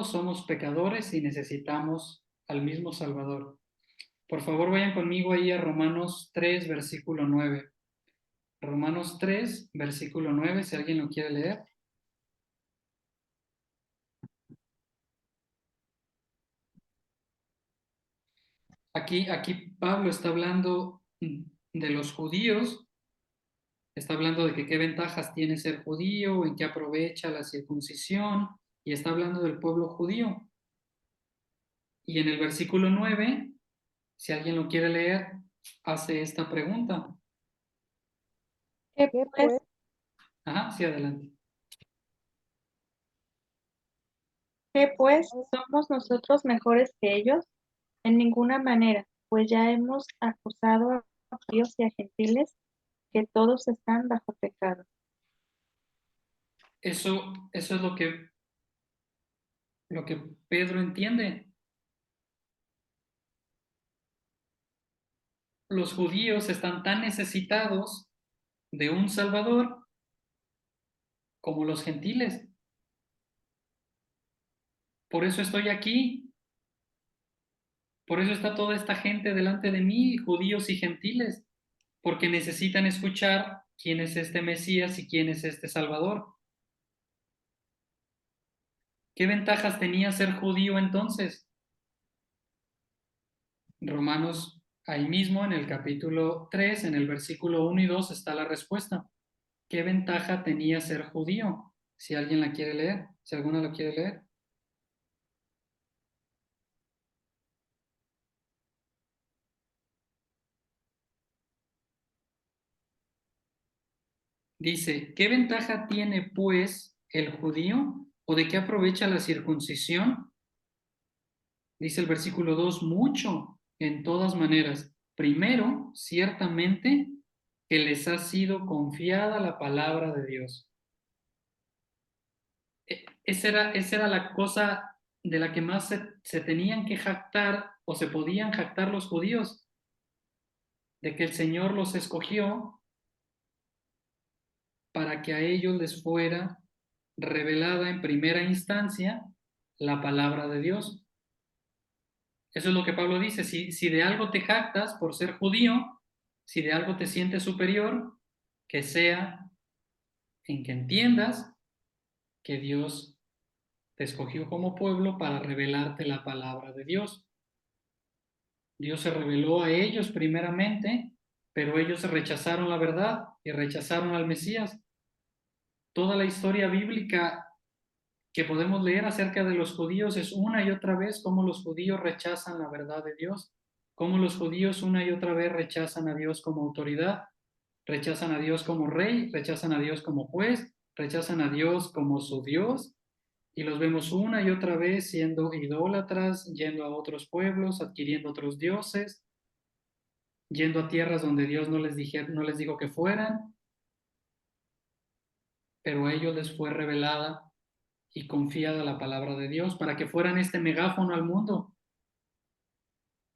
somos pecadores y necesitamos al mismo Salvador. Por favor, vayan conmigo ahí a Romanos 3, versículo 9. Romanos 3, versículo 9, si alguien lo quiere leer. Aquí Pablo está hablando de los judíos, está hablando de que qué ventajas tiene ser judío, en qué aprovecha la circuncisión, y está hablando del pueblo judío. Y en el versículo 9, si alguien lo quiere leer, hace esta pregunta. ¿Qué pues? Ajá, sí, adelante. ¿Qué pues? ¿Somos nosotros mejores que ellos? En ninguna manera, pues ya hemos acusado a judíos y a gentiles que todos están bajo pecado. Eso es lo que Pedro entiende. Los judíos están tan necesitados de un Salvador como los gentiles. Por eso estoy aquí. Por eso está toda esta gente delante de mí, judíos y gentiles, porque necesitan escuchar quién es este Mesías y quién es este Salvador. ¿Qué ventajas tenía ser judío entonces? Romanos, ahí mismo en el capítulo 3, en el versículo 1 y 2 está la respuesta. ¿Qué ventaja tenía ser judío? Si alguien la quiere leer, si alguna la quiere leer. Dice, ¿qué ventaja tiene pues el judío o de qué aprovecha la circuncisión? Dice el versículo 2, mucho, en todas maneras. Primero, ciertamente, que les ha sido confiada la palabra de Dios. Esa era la cosa de la que más se tenían que jactar o se podían jactar los judíos, de que el Señor los escogió para que a ellos les fuera revelada en primera instancia la palabra de Dios. Eso es lo que Pablo dice, si de algo te jactas por ser judío, si de algo te sientes superior, que sea en que entiendas que Dios te escogió como pueblo para revelarte la palabra de Dios. Dios se reveló a ellos primeramente, pero ellos rechazaron la verdad y rechazaron al Mesías. Toda la historia bíblica que podemos leer acerca de los judíos es una y otra vez cómo los judíos rechazan la verdad de Dios, cómo los judíos una y otra vez rechazan a Dios como autoridad, rechazan a Dios como rey, rechazan a Dios como juez, rechazan a Dios como su Dios, y los vemos una y otra vez siendo idólatras, yendo a otros pueblos, adquiriendo otros dioses, yendo a tierras donde Dios no les dijo que fueran, pero a ellos les fue revelada y confiada la palabra de Dios para que fueran este megáfono al mundo,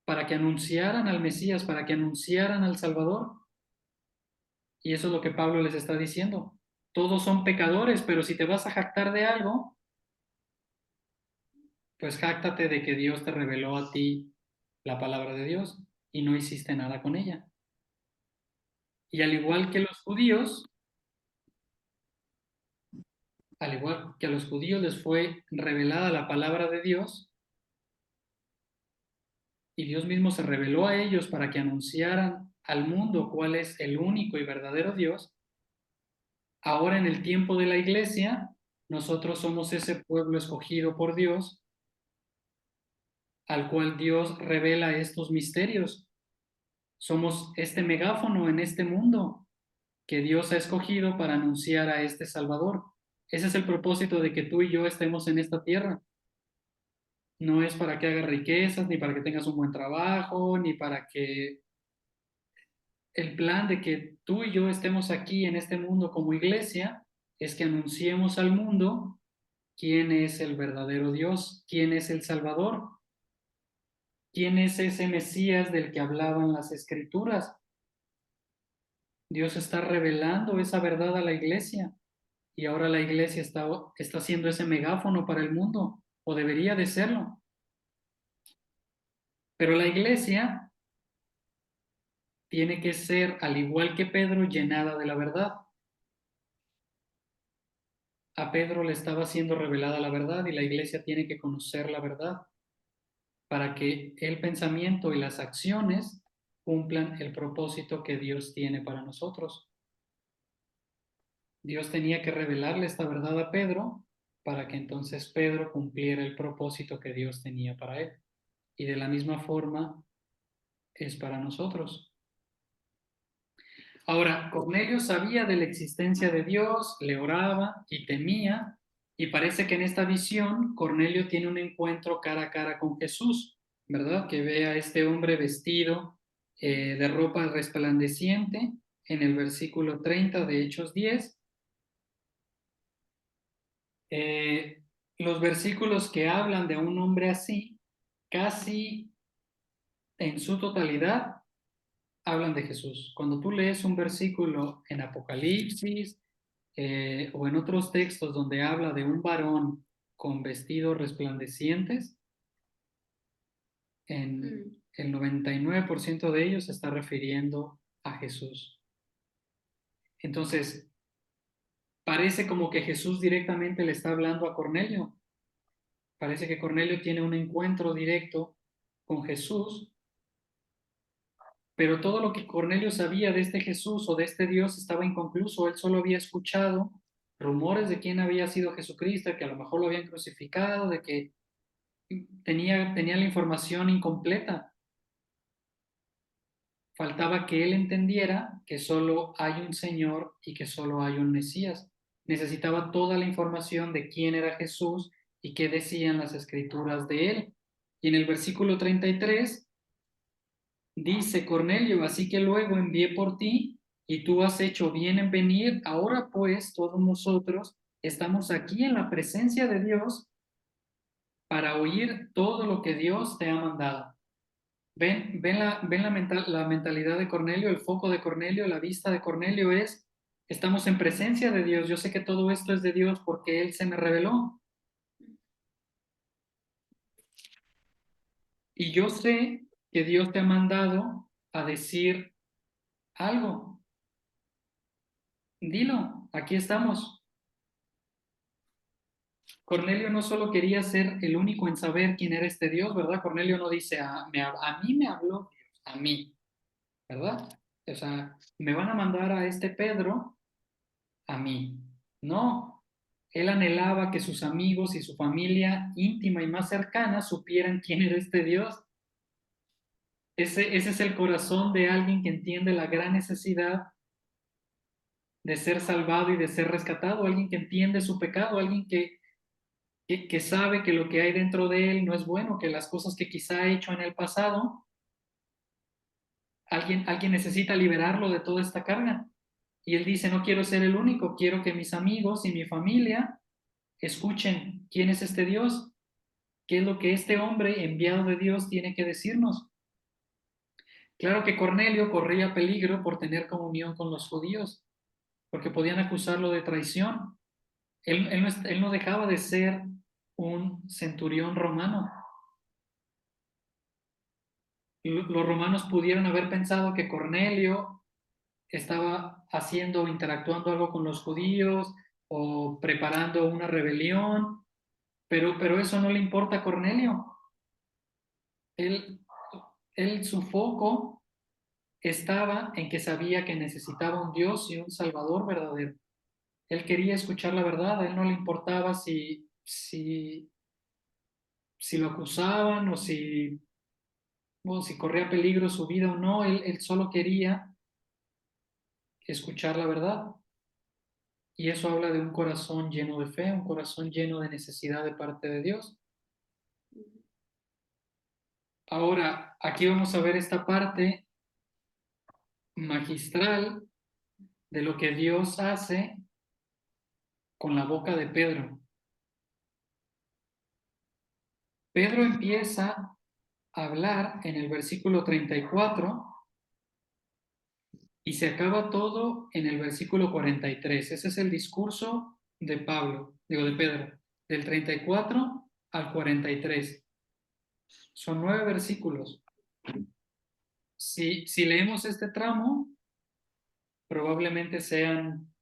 para que anunciaran al Mesías, para que anunciaran al Salvador. Y eso es lo que Pablo les está diciendo. Todos son pecadores, pero si te vas a jactar de algo, pues jáctate de que Dios te reveló a ti la palabra de Dios y no hiciste nada con ella. Y al igual que los judíos, al igual que a los judíos les fue revelada la palabra de Dios, y Dios mismo se reveló a ellos para que anunciaran al mundo cuál es el único y verdadero Dios, ahora en el tiempo de la iglesia, nosotros somos ese pueblo escogido por Dios, al cual Dios revela estos misterios. Somos este megáfono en este mundo que Dios ha escogido para anunciar a este Salvador. Ese es el propósito de que tú y yo estemos en esta tierra. No es para que hagas riquezas, ni para que tengas un buen trabajo, ni para que el plan de que tú y yo estemos aquí en este mundo como iglesia es que anunciemos al mundo quién es el verdadero Dios, quién es el Salvador, quién es ese Mesías del que hablaban las Escrituras. Dios está revelando esa verdad a la iglesia y ahora la iglesia está siendo ese megáfono para el mundo, o debería de serlo. Pero la iglesia tiene que ser, al igual que Pedro, llenada de la verdad. A Pedro le estaba siendo revelada la verdad y la iglesia tiene que conocer la verdad para que el pensamiento y las acciones cumplan el propósito que Dios tiene para nosotros. Dios tenía que revelarle esta verdad a Pedro para que entonces Pedro cumpliera el propósito que Dios tenía para él. Y de la misma forma es para nosotros. Ahora, Cornelio sabía de la existencia de Dios, le oraba y temía, y parece que en esta visión Cornelio tiene un encuentro cara a cara con Jesús, ¿verdad? Que ve a este hombre vestido de ropa resplandeciente en el versículo 30 de Hechos 10. Los versículos que hablan de un hombre así, casi en su totalidad, hablan de Jesús. Cuando tú lees un versículo en Apocalipsis o en otros textos donde habla de un varón con vestidos resplandecientes, en el 99% de ellos se está refiriendo a Jesús. Entonces, parece como que Jesús directamente le está hablando a Cornelio. Parece que Cornelio tiene un encuentro directo con Jesús, pero todo lo que Cornelio sabía de este Jesús o de este Dios estaba inconcluso. Él solo había escuchado rumores de quién había sido Jesucristo, que a lo mejor lo habían crucificado, de que tenía la información incompleta. Faltaba que él entendiera que solo hay un Señor y que solo hay un Mesías. Necesitaba toda la información de quién era Jesús y qué decían las escrituras de él. Y en el versículo 33 dice Cornelio: así que luego envié por ti y tú has hecho bien en venir. Ahora pues todos nosotros estamos aquí en la presencia de Dios para oír todo lo que Dios te ha mandado. La mentalidad de Cornelio, el foco de Cornelio, la vista de Cornelio es: estamos en presencia de Dios, yo sé que todo esto es de Dios porque Él se me reveló. Y yo sé que Dios te ha mandado a decir algo. Dilo, aquí estamos. Cornelio no solo quería ser el único en saber quién era este Dios, ¿verdad? Cornelio no dice: a mí me habló Dios, a mí, ¿verdad? O sea, me van a mandar a este Pedro a mí. No, él anhelaba que sus amigos y su familia íntima y más cercana supieran quién era este Dios. Ese es el corazón de alguien que entiende la gran necesidad de ser salvado y de ser rescatado, alguien que entiende su pecado, alguien que sabe que lo que hay dentro de él no es bueno, que las cosas que quizá ha hecho en el pasado, alguien necesita liberarlo de toda esta carga. Y él dice: no quiero ser el único, quiero que mis amigos y mi familia escuchen quién es este Dios, qué es lo que este hombre enviado de Dios tiene que decirnos. Claro que Cornelio corría peligro por tener comunión con los judíos, porque podían acusarlo de traición. Él no dejaba de ser un centurión romano. Los romanos pudieron haber pensado que Cornelio estaba haciendo o interactuando algo con los judíos o preparando una rebelión, pero eso no le importa a Cornelio. Él, su foco estaba en que sabía que necesitaba un Dios y un Salvador verdadero. Él quería escuchar la verdad, a él no le importaba si lo acusaban o si corría peligro su vida o no, él solo quería escuchar la verdad. Y eso habla de un corazón lleno de fe, un corazón lleno de necesidad de parte de Dios. Ahora, aquí vamos a ver esta parte magistral de lo que Dios hace con la boca de Pedro. Pedro empieza a hablar en el versículo 34 y se acaba todo en el versículo 43. Ese es el discurso de de Pedro, del 34 al 43. Son 9 versículos. Si leemos este tramo, probablemente sean,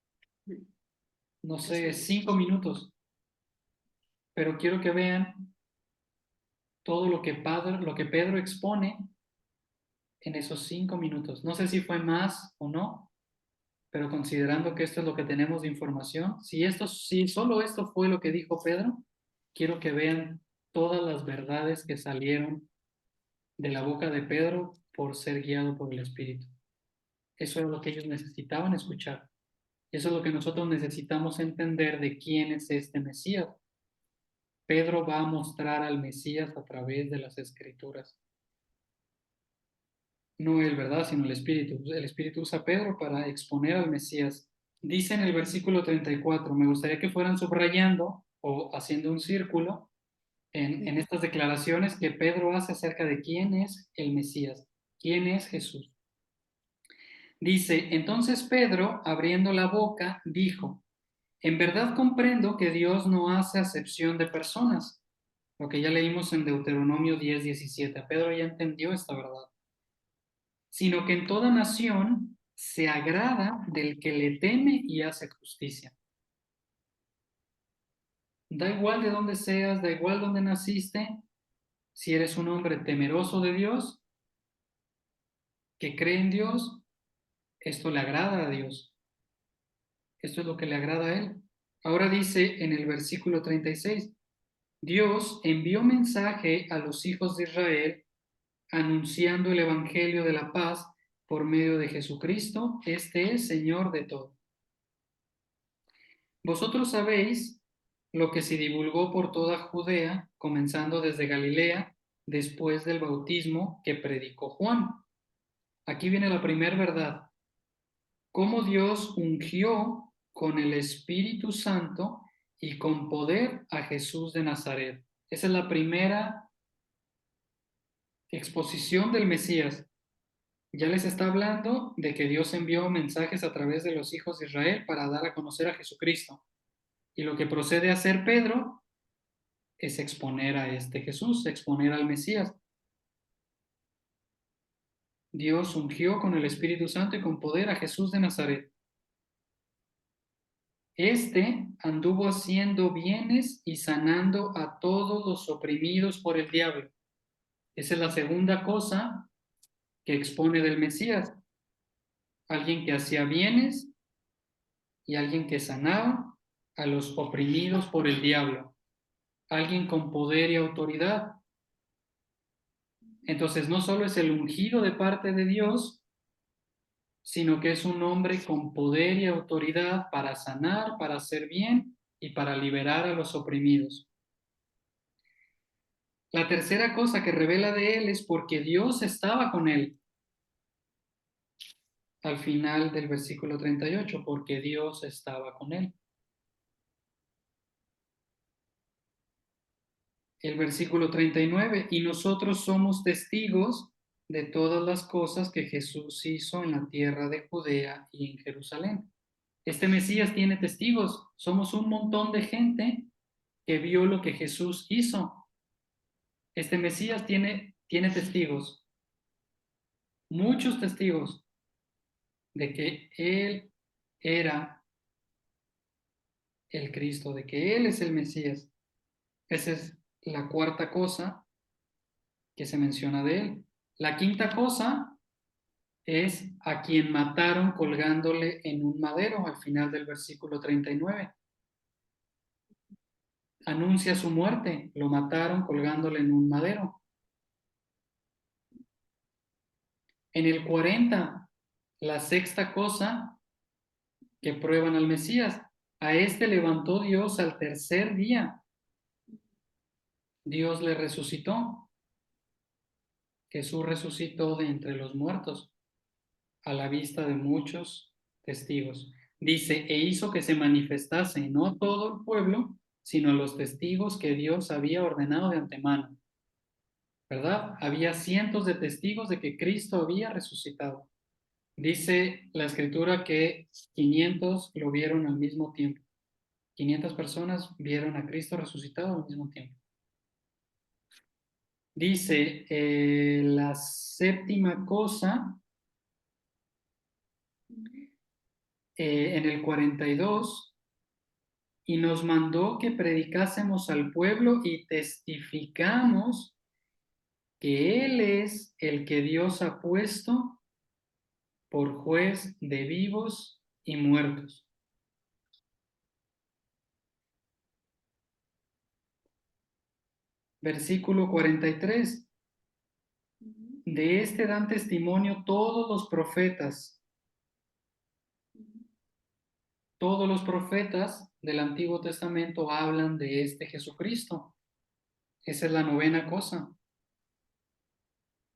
no sé, 5 minutos, pero quiero que vean todo lo que Pedro expone en esos 5 minutos. No sé si fue más o no, pero considerando que esto es lo que tenemos de información, si solo esto fue lo que dijo Pedro, quiero que vean todas las verdades que salieron de la boca de Pedro por ser guiado por el Espíritu. Eso es lo que ellos necesitaban escuchar. Eso es lo que nosotros necesitamos entender de quién es este Mesías. Pedro va a mostrar al Mesías a través de las Escrituras. No él, ¿verdad? Sino el Espíritu. El Espíritu usa a Pedro para exponer al Mesías. Dice en el versículo 34, me gustaría que fueran subrayando o haciendo un círculo en estas declaraciones que Pedro hace acerca de quién es el Mesías, quién es Jesús. Dice: entonces Pedro, abriendo la boca, dijo: en verdad comprendo que Dios no hace acepción de personas. Lo que ya leímos en Deuteronomio 10:17. Pedro ya entendió esta verdad. Sino que en toda nación se agrada del que le teme y hace justicia. Da igual de dónde seas, da igual dónde naciste, si eres un hombre temeroso de Dios, que cree en Dios, esto le agrada a Dios. Esto es lo que le agrada a Él. Ahora dice en el versículo 36, Dios envió mensaje a los hijos de Israel anunciando el evangelio de la paz por medio de Jesucristo. Este es Señor de todo. Vosotros sabéis lo que se divulgó por toda Judea, comenzando desde Galilea, después del bautismo que predicó Juan. Aquí viene la primera verdad. Cómo Dios ungió con el Espíritu Santo y con poder a Jesús de Nazaret. Esa es la primera exposición del Mesías. Ya les está hablando de que Dios envió mensajes a través de los hijos de Israel para dar a conocer a Jesucristo. Y lo que procede a hacer Pedro es exponer a este Jesús, exponer al Mesías. Dios ungió con el Espíritu Santo y con poder a Jesús de Nazaret. Este anduvo haciendo bienes y sanando a todos los oprimidos por el diablo. Esa es la segunda cosa que expone del Mesías. Alguien que hacía bienes y alguien que sanaba a los oprimidos por el diablo. Alguien con poder y autoridad. Entonces no solo es el ungido de parte de Dios, sino que es un hombre con poder y autoridad para sanar, para hacer bien y para liberar a los oprimidos. La tercera cosa que revela de él es porque Dios estaba con él. Al final del versículo 38, porque Dios estaba con él. El versículo 39, y nosotros somos testigos de todas las cosas que Jesús hizo en la tierra de Judea y en Jerusalén. Este Mesías tiene testigos. Somos un montón de gente que vio lo que Jesús hizo. Este Mesías tiene testigos, muchos testigos de que Él era el Cristo, de que Él es el Mesías. Esa es la cuarta cosa que se menciona de Él. La quinta cosa es a quien mataron colgándole en un madero al final del versículo 39. Anuncia su muerte, lo mataron colgándole en un madero. En el 40, la sexta cosa que prueban al Mesías, a este levantó Dios al tercer día. Dios le resucitó. Jesús resucitó de entre los muertos a la vista de muchos testigos. Dice, e hizo que se manifestase no todo el pueblo, sino los testigos que Dios había ordenado de antemano. ¿Verdad? Había cientos de testigos de que Cristo había resucitado. Dice la escritura que 500 lo vieron al mismo tiempo. 500 personas vieron a Cristo resucitado al mismo tiempo. Dice la séptima cosa, en el 42, y nos mandó que predicásemos al pueblo y testificamos que Él es el que Dios ha puesto por juez de vivos y muertos. Versículo 43. De este dan testimonio todos los profetas. Todos los profetas del Antiguo Testamento hablan de este Jesucristo. Esa es la novena cosa.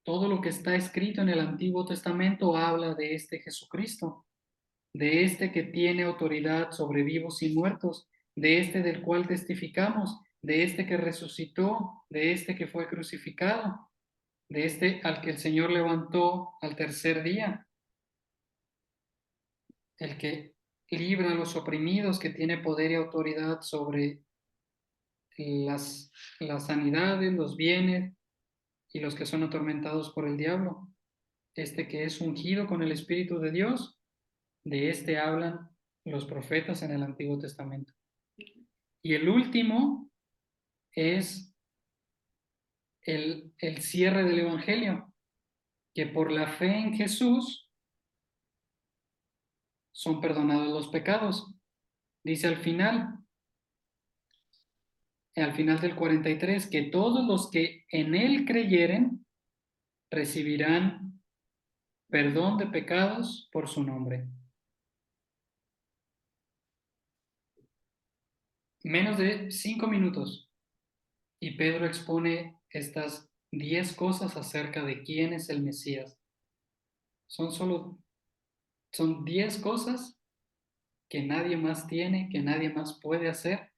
Todo lo que está escrito en el Antiguo Testamento habla de este Jesucristo, de este que tiene autoridad sobre vivos y muertos, de este del cual testificamos, de este que resucitó, de este que fue crucificado, de este al que el Señor levantó al tercer día, el que libra a los oprimidos, que tiene poder y autoridad sobre las sanidades, los bienes y los que son atormentados por el diablo. este que es ungido con el Espíritu de Dios, de este hablan los profetas en el Antiguo Testamento. Y el último es el cierre del Evangelio, que por la fe en Jesús son perdonados los pecados. Dice al final del 43, que todos los que en Él creyeren recibirán perdón de pecados por su nombre. Menos de 5 minutos y Pedro expone estas 10 cosas acerca de quién es el Mesías. Son 10 cosas que nadie más tiene, que nadie más puede hacer,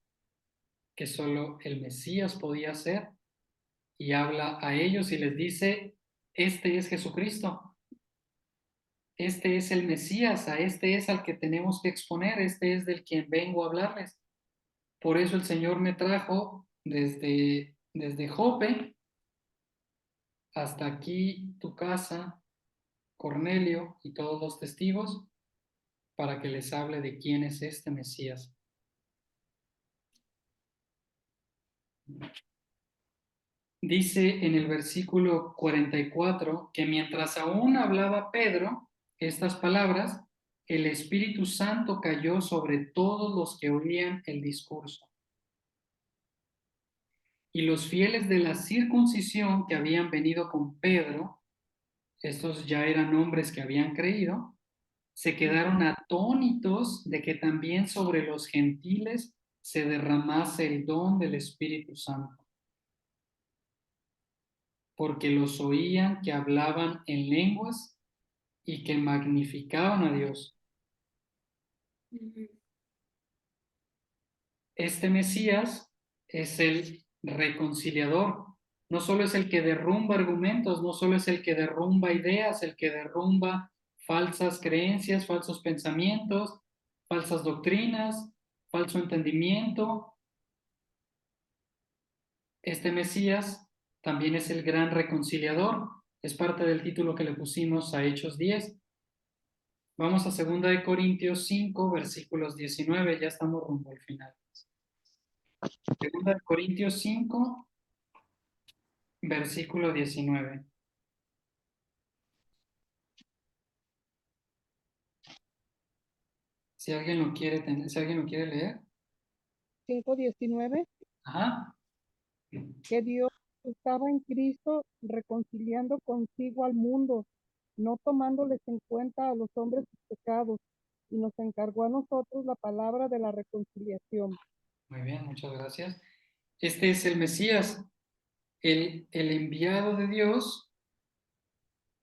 que solo el Mesías podía hacer, y habla a ellos y les dice, este es Jesucristo, este es el Mesías, a este es al que tenemos que exponer, este es del quien vengo a hablarles. Por eso el Señor me trajo desde Jope hasta aquí tu casa, Cornelio y todos los testigos, para que les hable de quién es este Mesías. Dice en el versículo 44 que mientras aún hablaba Pedro estas palabras, el Espíritu Santo cayó sobre todos los que oían el discurso. Y los fieles de la circuncisión que habían venido con Pedro, estos ya eran hombres que habían creído, se quedaron atónitos de que también sobre los gentiles se derramase el don del Espíritu Santo, porque los oían que hablaban en lenguas y que magnificaban a Dios. Este Mesías es el reconciliador. No solo es el que derrumba argumentos, no solo es el que derrumba ideas, el que derrumba falsas creencias, falsos pensamientos, falsas doctrinas, falso entendimiento. Este Mesías también es el gran reconciliador. Es parte del título que le pusimos a Hechos 10. Vamos a 2 Corintios 5, versículos 19. Ya estamos rumbo al final. 2 Corintios 5, versículo 19. Si alguien lo quiere leer. 5:19, Ajá. que Dios estaba en Cristo reconciliando consigo al mundo, no tomándoles en cuenta a los hombres sus pecados, y nos encargó a nosotros la palabra de la reconciliación. Muy bien, muchas gracias. Este es el Mesías, el enviado de Dios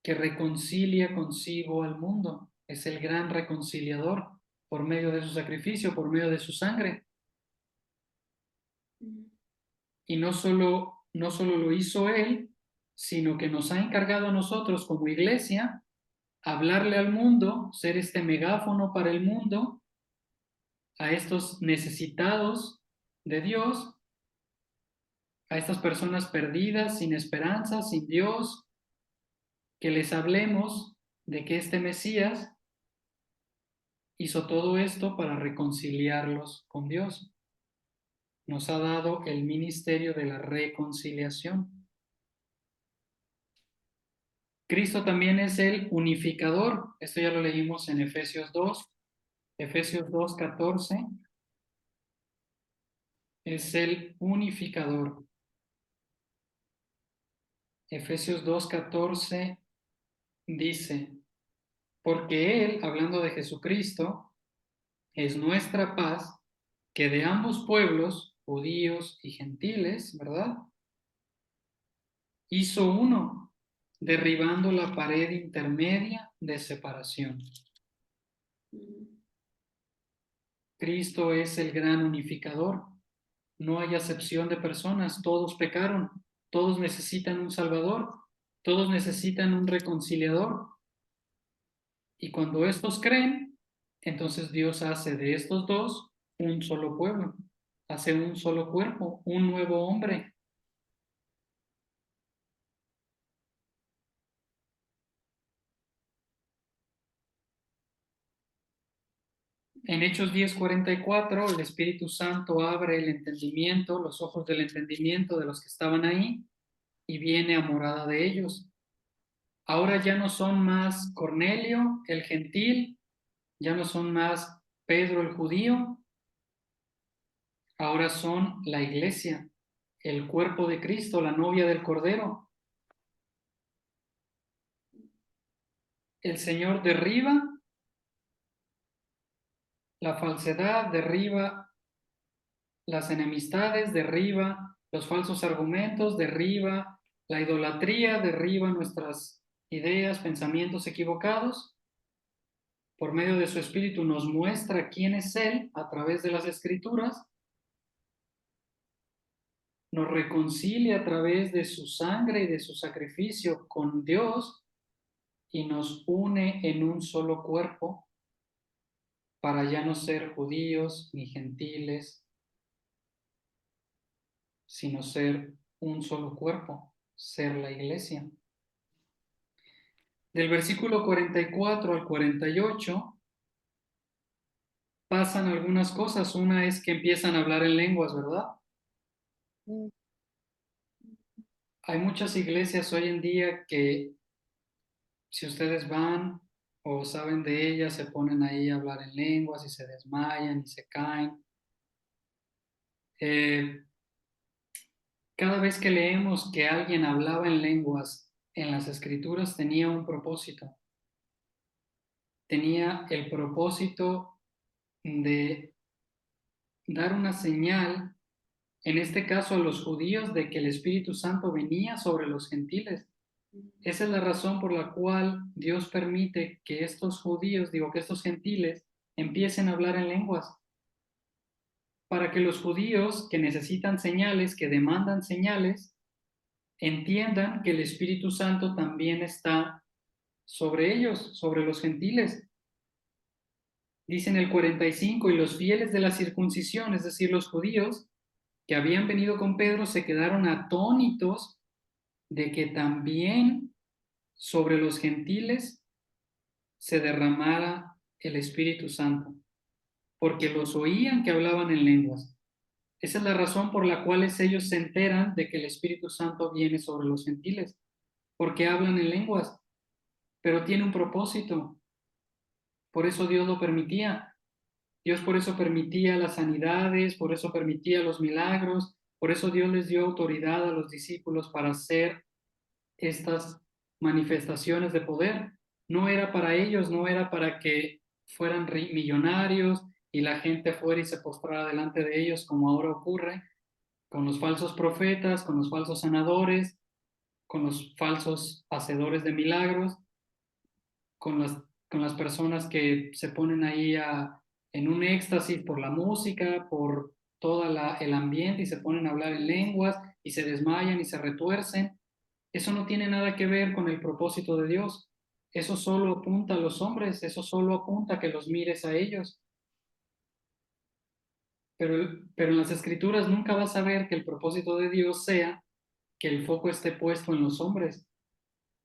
que reconcilia consigo al mundo. Es el gran reconciliador por medio de su sacrificio, por medio de su sangre. Y no solo lo hizo él, sino que nos ha encargado a nosotros como iglesia hablarle al mundo, ser este megáfono para el mundo, a estos necesitados de Dios, a estas personas perdidas, sin esperanza, sin Dios, que les hablemos de que este Mesías hizo todo esto para reconciliarlos con Dios. Nos ha dado el ministerio de la reconciliación. Cristo también es el unificador. Esto ya lo leímos en Efesios 2. Efesios 2:14. Es el unificador. Efesios 2:14 dice, porque Él, hablando de Jesucristo, es nuestra paz, que de ambos pueblos, judíos y gentiles, ¿verdad? Hizo uno, derribando la pared intermedia de separación. Cristo es el gran unificador. No hay acepción de personas, todos pecaron, todos necesitan un Salvador, todos necesitan un reconciliador. Y cuando estos creen, entonces Dios hace de estos dos un solo pueblo, hace un solo cuerpo, un nuevo hombre. En Hechos 10:44, el Espíritu Santo abre el entendimiento, los ojos del entendimiento de los que estaban ahí, y viene a morada de ellos. Ahora ya no son más Cornelio, el gentil, ya no son más Pedro, el judío, ahora son la iglesia, el cuerpo de Cristo, la novia del Cordero. El Señor derriba la falsedad, derriba las enemistades, derriba los falsos argumentos, derriba la idolatría, derriba nuestras ideas, pensamientos equivocados. Por medio de su Espíritu nos muestra quién es Él a través de las Escrituras, nos reconcilia a través de su sangre y de su sacrificio con Dios y nos une en un solo cuerpo para ya no ser judíos ni gentiles, sino ser un solo cuerpo, ser la iglesia. Del versículo 44 al 48 pasan algunas cosas. Una es que empiezan a hablar en lenguas, ¿verdad? Mm. Hay muchas iglesias hoy en día que, si ustedes van o saben de ellas, se ponen ahí a hablar en lenguas y se desmayan y se caen. Cada vez que leemos que alguien hablaba en lenguas en las Escrituras, tenía un propósito. Tenía el propósito de dar una señal, en este caso a los judíos, de que el Espíritu Santo venía sobre los gentiles. Esa es la razón por la cual Dios permite que estos judíos, que estos gentiles, empiecen a hablar en lenguas. Para que los judíos que necesitan señales, que demandan señales, entiendan que el Espíritu Santo también está sobre ellos, sobre los gentiles. Dice en el 45, y los fieles de la circuncisión, es decir, los judíos que habían venido con Pedro, se quedaron atónitos de que también sobre los gentiles se derramara el Espíritu Santo, porque los oían que hablaban en lenguas. Esa es la razón por la cual ellos se enteran de que el Espíritu Santo viene sobre los gentiles, porque hablan en lenguas, pero tiene un propósito. Por eso Dios lo permitía. Dios por eso permitía las sanidades, por eso permitía los milagros, por eso Dios les dio autoridad a los discípulos para hacer estas manifestaciones de poder. No era para ellos, no era para que fueran millonarios y la gente fuera y se postrara delante de ellos, como ahora ocurre con los falsos profetas, con los falsos sanadores, con los falsos hacedores de milagros, con las personas que se ponen ahí en un éxtasis por la música, por todo el ambiente, y se ponen a hablar en lenguas y se desmayan y se retuercen. Eso no tiene nada que ver con el propósito de Dios. Eso solo apunta a los hombres, eso solo apunta a que los mires a ellos. Pero en las Escrituras nunca vas a ver que el propósito de Dios sea que el foco esté puesto en los hombres,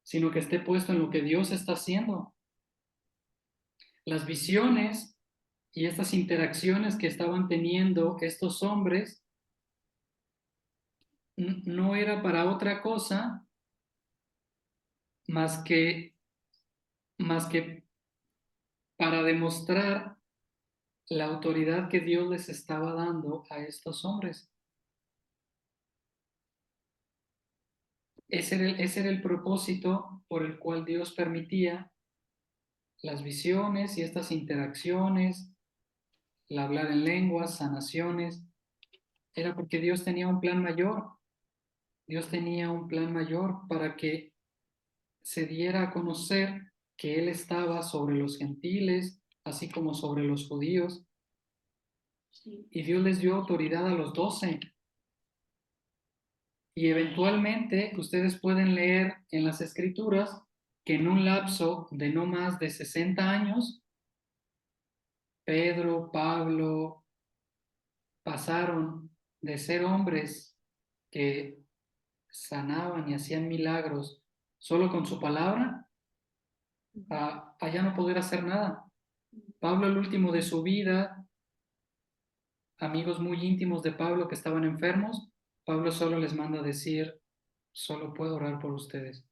sino que esté puesto en lo que Dios está haciendo. Las visiones y estas interacciones que estaban teniendo estos hombres no era para otra cosa más que, más que para demostrar la autoridad que Dios les estaba dando a estos hombres. Ese era el propósito por el cual Dios permitía las visiones y estas interacciones, el hablar en lenguas, sanaciones. Era porque Dios tenía un plan mayor. Dios tenía un plan mayor para que se diera a conocer que Él estaba sobre los gentiles, así como sobre los judíos. Y Dios les dio autoridad a los 12. Y eventualmente ustedes pueden leer en las Escrituras que en un lapso de no más de 60 años, Pedro, Pablo, pasaron de ser hombres que sanaban y hacían milagros solo con su palabra a ya no poder hacer nada. Pablo, el último de su vida, amigos muy íntimos de Pablo que estaban enfermos, Pablo solo les manda a decir, solo puedo orar por ustedes.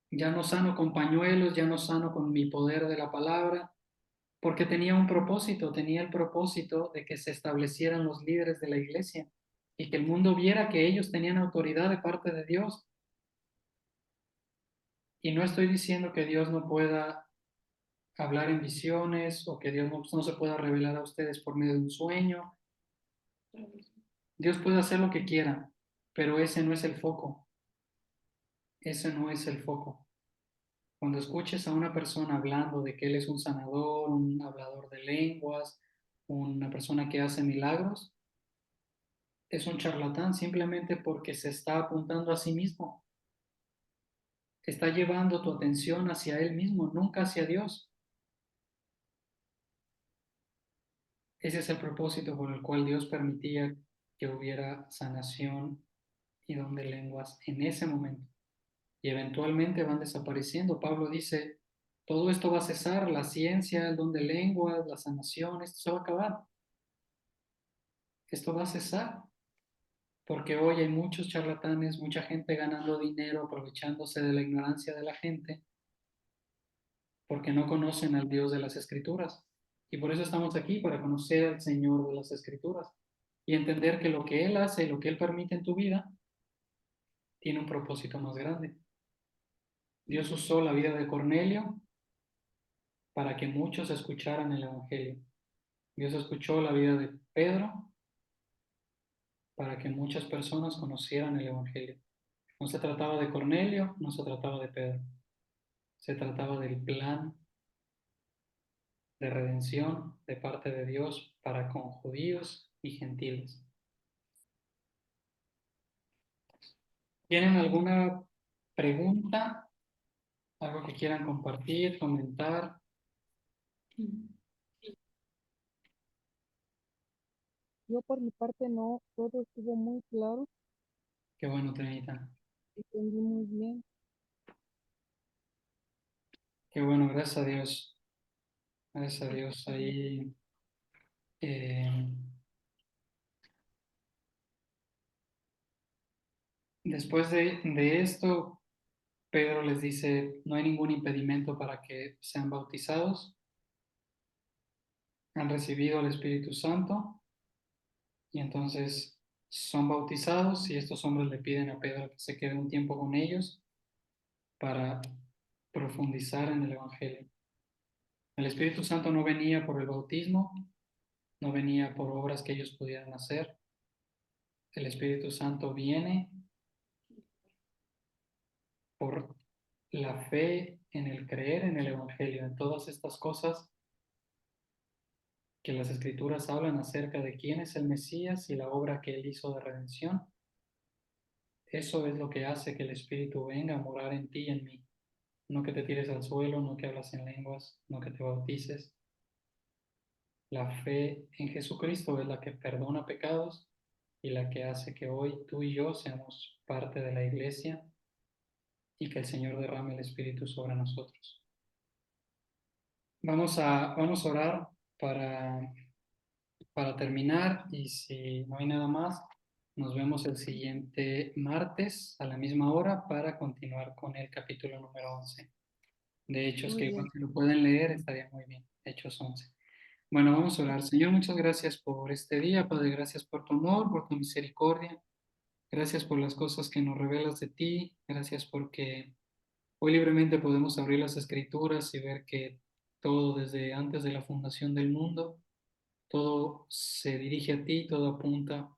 Ya no sano con pañuelos, ya no sano con mi poder de la palabra, porque tenía un propósito, tenía el propósito de que se establecieran los líderes de la iglesia y que el mundo viera que ellos tenían autoridad de parte de Dios. Y no estoy diciendo que Dios no pueda hablar en visiones o que Dios no se pueda revelar a ustedes por medio de un sueño. Dios puede hacer lo que quiera, pero ese no es el foco. Ese no es el foco. Cuando escuches a una persona hablando de que él es un sanador, un hablador de lenguas, una persona que hace milagros, es un charlatán simplemente porque se está apuntando a sí mismo. Está llevando tu atención hacia él mismo, nunca hacia Dios. Ese es el propósito por el cual Dios permitía que hubiera sanación y don de lenguas en ese momento. Y eventualmente van desapareciendo. Pablo dice, todo esto va a cesar, la ciencia, el don de lenguas, la sanación, esto se va a acabar. Esto va a cesar, porque hoy hay muchos charlatanes, mucha gente ganando dinero, aprovechándose de la ignorancia de la gente, porque no conocen al Dios de las Escrituras. Y por eso estamos aquí, para conocer al Señor de las Escrituras y entender que lo que Él hace y lo que Él permite en tu vida tiene un propósito más grande. Dios usó la vida de Cornelio para que muchos escucharan el Evangelio. Dios escuchó la vida de Pedro para que muchas personas conocieran el Evangelio. No se trataba de Cornelio, no se trataba de Pedro. Se trataba del plan de redención de parte de Dios para con judíos y gentiles. ¿Tienen alguna pregunta? ¿Algo que quieran compartir, comentar? Yo por mi parte no, todo estuvo muy claro, Qué bueno, Trinita. entendí muy bien. Qué bueno, gracias a Dios. Gracias a Dios. Ahí, eh, después de esto, Pedro les dice, no hay ningún impedimento para que sean bautizados. Han recibido el Espíritu Santo y entonces son bautizados y estos hombres le piden a Pedro que se quede un tiempo con ellos para profundizar en el Evangelio. El Espíritu Santo no venía por el bautismo, no venía por obras que ellos pudieran hacer. El Espíritu Santo viene por la fe en el creer en el Evangelio, en todas estas cosas que las Escrituras hablan acerca de quién es el Mesías y la obra que él hizo de redención. Eso es lo que hace que el Espíritu venga a morar en ti y en mí. No que te tires al suelo, no que hablas en lenguas, no que te bautices. La fe en Jesucristo es la que perdona pecados y la que hace que hoy tú y yo seamos parte de la iglesia y que el Señor derrame el Espíritu sobre nosotros. Vamos a orar para, para terminar y si no hay nada más, nos vemos el siguiente martes a la misma hora para continuar con el capítulo número 11 de Hechos, Muy que igual bien. si lo pueden leer estaría muy bien. Hechos 11. Bueno, vamos a orar. Señor, muchas gracias por este día, Padre, gracias por tu amor, por tu misericordia. Gracias por las cosas que nos revelas de ti. Gracias porque hoy libremente podemos abrir las escrituras y ver que todo desde antes de la fundación del mundo, todo se dirige a ti, todo apunta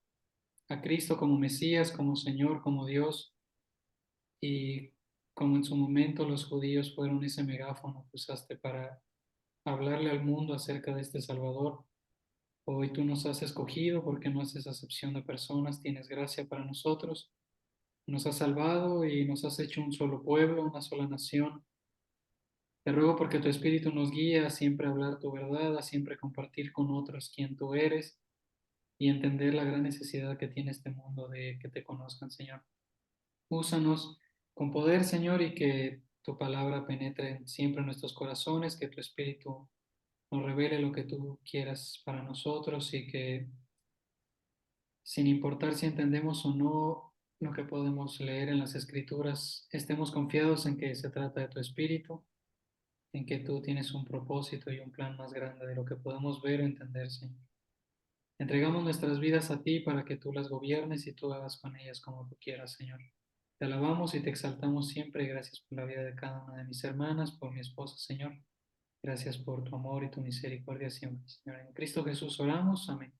a Cristo como Mesías, como Señor, como Dios. Y como en su momento los judíos fueron ese megáfono que usaste para hablarle al mundo acerca de este Salvador. Hoy tú nos has escogido porque no haces acepción de personas, tienes gracia para nosotros, nos has salvado y nos has hecho un solo pueblo, una sola nación. Te ruego porque tu Espíritu nos guía a siempre hablar tu verdad, a siempre compartir con otros quién tú eres y entender la gran necesidad que tiene este mundo de que te conozcan, Señor. Úsanos con poder, Señor, y que tu palabra penetre siempre en nuestros corazones, que tu Espíritu nos revele lo que tú quieras para nosotros y que sin importar si entendemos o no lo que podemos leer en las Escrituras, estemos confiados en que se trata de tu Espíritu, en que tú tienes un propósito y un plan más grande de lo que podemos ver o entender, Señor. Entregamos nuestras vidas a ti para que tú las gobiernes y tú hagas con ellas como tú quieras, Señor. Te alabamos y te exaltamos siempre. Gracias por la vida de cada una de mis hermanas, por mi esposa, Señor. Gracias por tu amor y tu misericordia siempre, Señor. En Cristo Jesús oramos. Amén.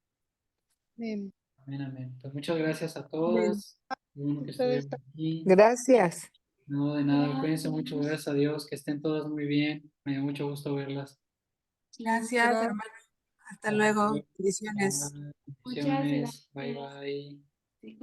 Amén. Amén, amén. Pues muchas gracias a Amén. todas. Bueno que Ustedes estuvieron aquí. Gracias. No, de nada. Cuídense mucho. Gracias a Dios. Que estén todas muy bien. Me dio mucho gusto verlas. Gracias, Gracias. hermano. Hasta luego. Bendiciones. Bendiciones. Bye, bye. Sí,